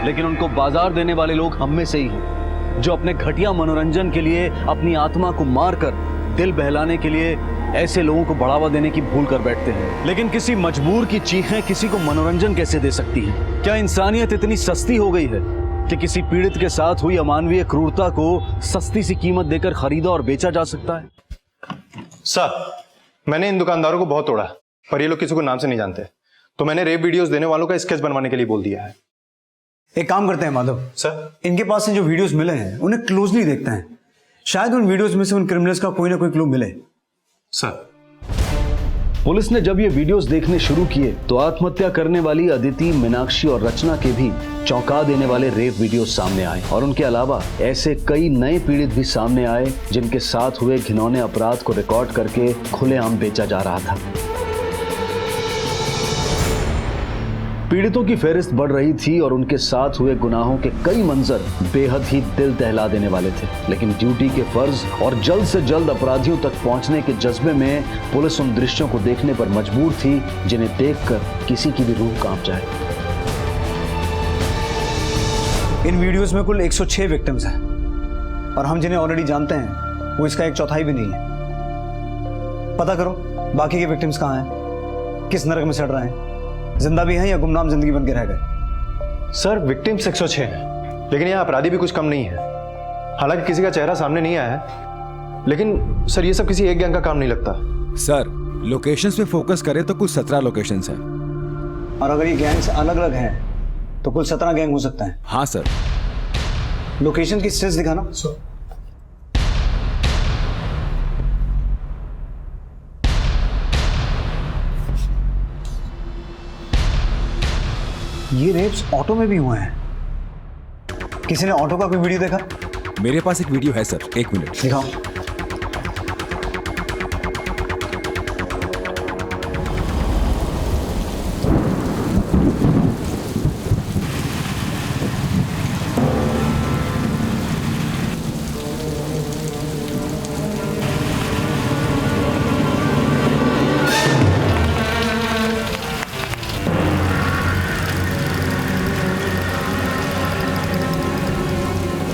लेकिन उनको बाजार देने वाले लोग हम में से ही हैं, जो अपने घटिया मनोरंजन के लिए अपनी आत्मा को मारकर दिल बहलाने के लिए ऐसे लोगों को बढ़ावा देने की भूल कर बैठते हैं। लेकिन किसी मजबूर की चीखें किसी को मनोरंजन कैसे दे सकती हैं? क्या इंसानियत इतनी सस्ती हो गई है कि किसी पीड़ित के साथ हुई अमानवीय क्रूरता को सस्ती सी कीमत देकर खरीदा और बेचा जा सकता है? सर, मैंने इन दुकानदारों को बहुत तोड़ा, पर ये लोग किसी को नाम से नहीं जानते, तो मैंने रेप वीडियोस देने वालों का स्केच बनवाने के लिए बोल दिया है। एक काम करते हैं माधव सर, इनके पास से जो वीडियोस मिले हैं उन्हें क्लोजली देखते हैं, शायद उन वीडियोस में से उन क्रिमिनल्स का कोई ना कोई क्लू मिले। सर, पुलिस ने जब ये वीडियोस देखने शुरू किए तो आत्महत्या करने वाली अदिति, मीनाक्षी और रचना के भी चौंका देने वाले रेप वीडियोस सामने आए, और उनके अलावा ऐसे कई नए पीड़ित भी सामने आए जिनके साथ हुए घिनौने अपराध को रिकॉर्ड करके खुलेआम बेचा जा रहा था। पीड़ितों की फहरिस्त बढ़ रही थी और उनके साथ हुए गुनाहों के कई मंजर बेहद ही दिल दहला देने वाले थे, लेकिन ड्यूटी के फर्ज और जल्द से जल्द अपराधियों तक पहुंचने के जज्बे में पुलिस उन दृश्यों को देखने पर मजबूर थी जिन्हें देखकर किसी की भी रूह कांप जाए। इन वीडियोस में कुल 106 विक्टिम्स हैं और हम जिन्हें ऑलरेडी जानते हैं वो इसका 1/4 भी नहीं है। पता करो बाकी के विक्टिम्स कहाँ हैं, किस नरक में सड़ रहे हैं, जिंदा भी हैं या गुमनाम जिंदगी बन के रह गए। सर, विक्टिम्स 106 हैं, लेकिन यहाँ अपराधी भी कुछ कम नहीं है। हालांकि किसी का चेहरा सामने नहीं आया है, लेकिन सर ये सब किसी एक गैंग का काम नहीं लगता। सर, लोकेशंस पे फोकस करें तो कुछ 17 लोकेशंस हैं। और अगर ये गैंग्स अलग अलग हैं तो कुल 17 गैंग हो सकता है। हाँ सर। लोकेशन की स्ट्रेस दिखाना। ये रेप्स ऑटो में भी हुए हैं। किसी ने ऑटो का कोई वीडियो देखा? मेरे पास एक वीडियो है सर, 1 मिनट दिखाओ।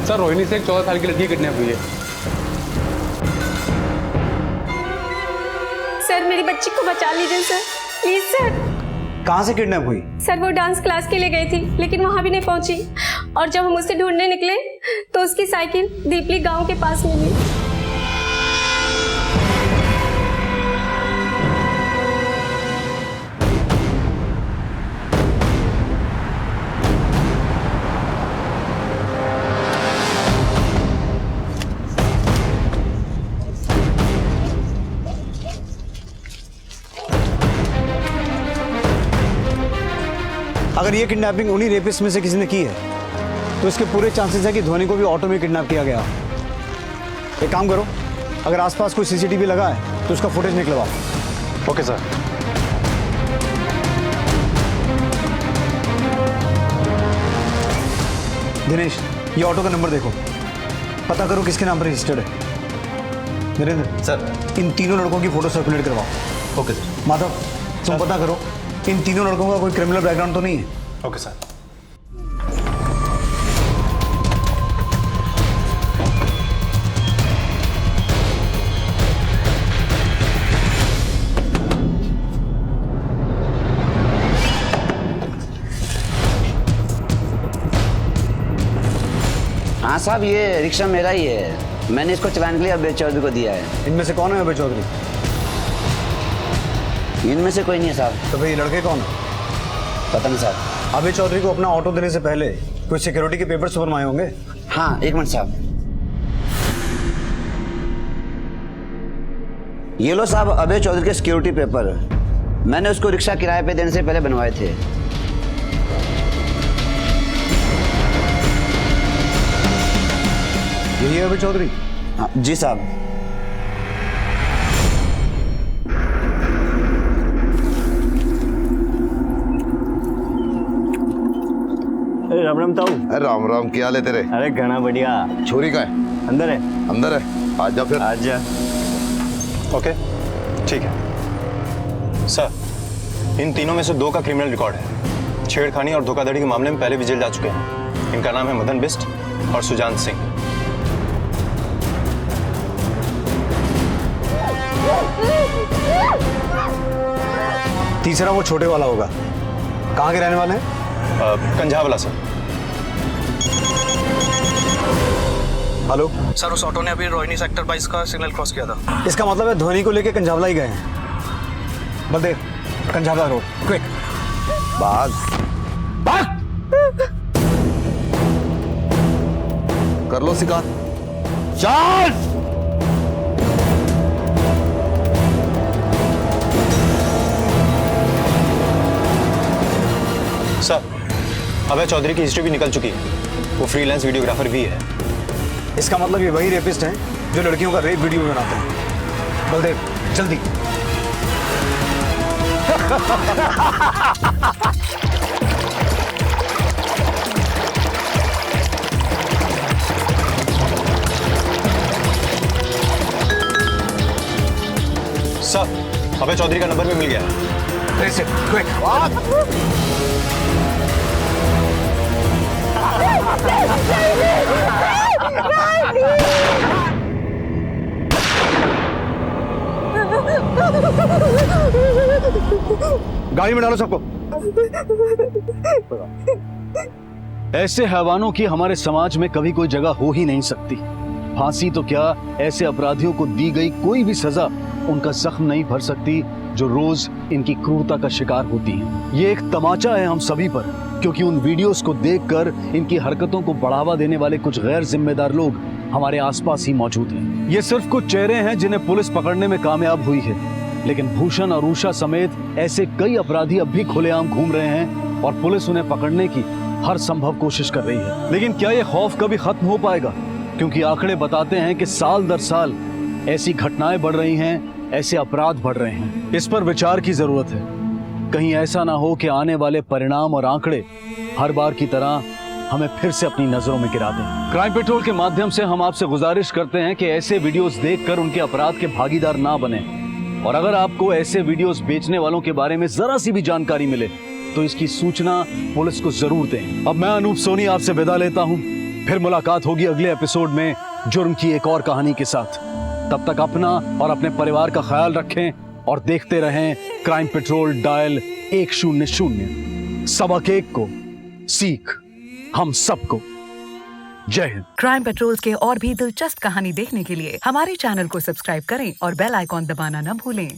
सर रोहिणी से एक 14 साल की लड़की किडनैप हुई है। सर मेरी बच्ची को बचा लीजिए सर, प्लीज सर। कहाँ से किडनैप हुई? सर वो डांस क्लास के लिए गई थी लेकिन वहां भी नहीं पहुंची, और जब हम उसे ढूंढने निकले तो उसकी साइकिल दीपली गांव के पास मिली। अगर ये किडनैपिंग उन्हीं रेपिस्ट में से किसी ने की है तो इसके पूरे चांसेस है कि ध्वनि को भी ऑटो में किडनैप किया गया। एक काम करो, अगर आसपास कोई सीसीटीवी लगा है तो उसका फुटेज निकलवाओ। Okay sir. दिनेश, ये ऑटो का नंबर देखो, पता करो किसके नाम पर रजिस्टर्ड है। नरेंद्र सर, इन तीनों लड़कों की फोटो सर्कुलेट करवाओ। Okay sir. माधव, तुम पता करो इन तीनों लड़कों का कोई क्रिमिनल बैकग्राउंड तो नहीं है। Okay sir. हाँ साहब, ये रिक्शा मेरा ही है, मैंने इसको चलाने के लिए अभय चौधरी को दिया है। इनमें से कौन है अभय चौधरी? इनमें से कोई नहीं है साहब। तो भाई लड़के कौन है? पता नहीं साहब। अभय चौधरी को अपना ऑटो देने से पहले कोई सिक्योरिटी के पेपर्स तो बनवाए होंगे? हाँ, 1 मिनट साहब। ये लो साहब अभय चौधरी के सिक्योरिटी पेपर, मैंने उसको रिक्शा किराए पे देने से पहले बनवाए थे। यही है अभय चौधरी? हाँ जी साहब। राम राम ताऊ। अरे राम राम, क्या हाल है तेरे? अरे घना बढ़िया। छोरी कहाँ है? अंदर है। अंदर है? आज जा फिर। आज जा। ओके ठीक है सर। इन तीनों में से 2 का क्रिमिनल रिकॉर्ड है। छेड़खानी और धोखाधड़ी के मामले में पहले भी जेल जा चुके हैं। इनका नाम है मदन बिस्ट और सुजान सिंह। तीसरा वो छोटे वाला होगा। कहाँ के रहने वाले हैं? कंझावला सर। हेलो सर, उस ऑटो ने अभी रोहिणी सेक्टर 22 का सिग्नल क्रॉस किया था। इसका मतलब है ध्वनि को लेके कंझावला ही गए हैं। Baldev, Kanjhawala road, quick. भाग भाग। कर लो शिकार। चल। सर, अभय चौधरी की हिस्ट्री भी निकल चुकी है। वो फ्रीलांस वीडियोग्राफर भी है। इसका मतलब ये वही रेपिस्ट हैं जो लड़कियों का रेप वीडियो बनाते हैं। बलदेव जल्दी। सर, अभय चौधरी का नंबर भी मिल गया है। Trace it, quick. गाड़ी में डालो सबको। ऐसे हैवानों की हमारे समाज में कभी कोई जगह हो ही नहीं सकती। फांसी तो क्या, ऐसे अपराधियों को दी गई कोई भी सजा उनका जख्म नहीं भर सकती जो रोज इनकी क्रूरता का शिकार होती हैं। ये एक तमाचा है हम सभी पर, क्योंकि उन वीडियोस को देखकर इनकी हरकतों को बढ़ावा देने वाले कुछ गैर जिम्मेदार लोग हमारे आसपास ही मौजूद हैं। ये सिर्फ कुछ चेहरे हैं जिन्हें पुलिस पकड़ने में कामयाब हुई है, लेकिन भूषण और उषा समेत ऐसे कई अपराधी अब भी खुलेआम घूम रहे हैं और पुलिस उन्हें पकड़ने की हर संभव कोशिश कर रही है। लेकिन क्या ये खौफ कभी खत्म हो पाएगा? क्योंकि आंकड़े बताते हैं कि साल दर साल ऐसी घटनाएं बढ़ रही हैं, ऐसे अपराध बढ़ रहे हैं। इस पर विचार की जरूरत है। कहीं ऐसा ना हो कि आने वाले परिणाम और आंकड़े हर बार की तरह हमें फिर से अपनी नजरों में गिरा दें। क्राइम पेट्रोल के माध्यम से हम आपसे गुजारिश करते हैं कि ऐसे वीडियोस देखकर उनके अपराध के भागीदार ना बने, और अगर आपको ऐसे वीडियोस बेचने वालों के बारे में जरा सी भी जानकारी मिले तो इसकी सूचना पुलिस को जरूर दें। अब मैं अनूप सोनी आपसे विदा लेता हूं, फिर मुलाकात होगी अगले एपिसोड में जुर्म की एक और कहानी के साथ। तब तक अपना और अपने परिवार का ख्याल रखें और देखते रहें क्राइम पेट्रोल डायल 100। सबक एक को सीख हम सबको। जय हिंद। क्राइम पेट्रोल के और भी दिलचस्प कहानी देखने के लिए हमारे चैनल को सब्सक्राइब करें और बेल आइकॉन दबाना न भूलें।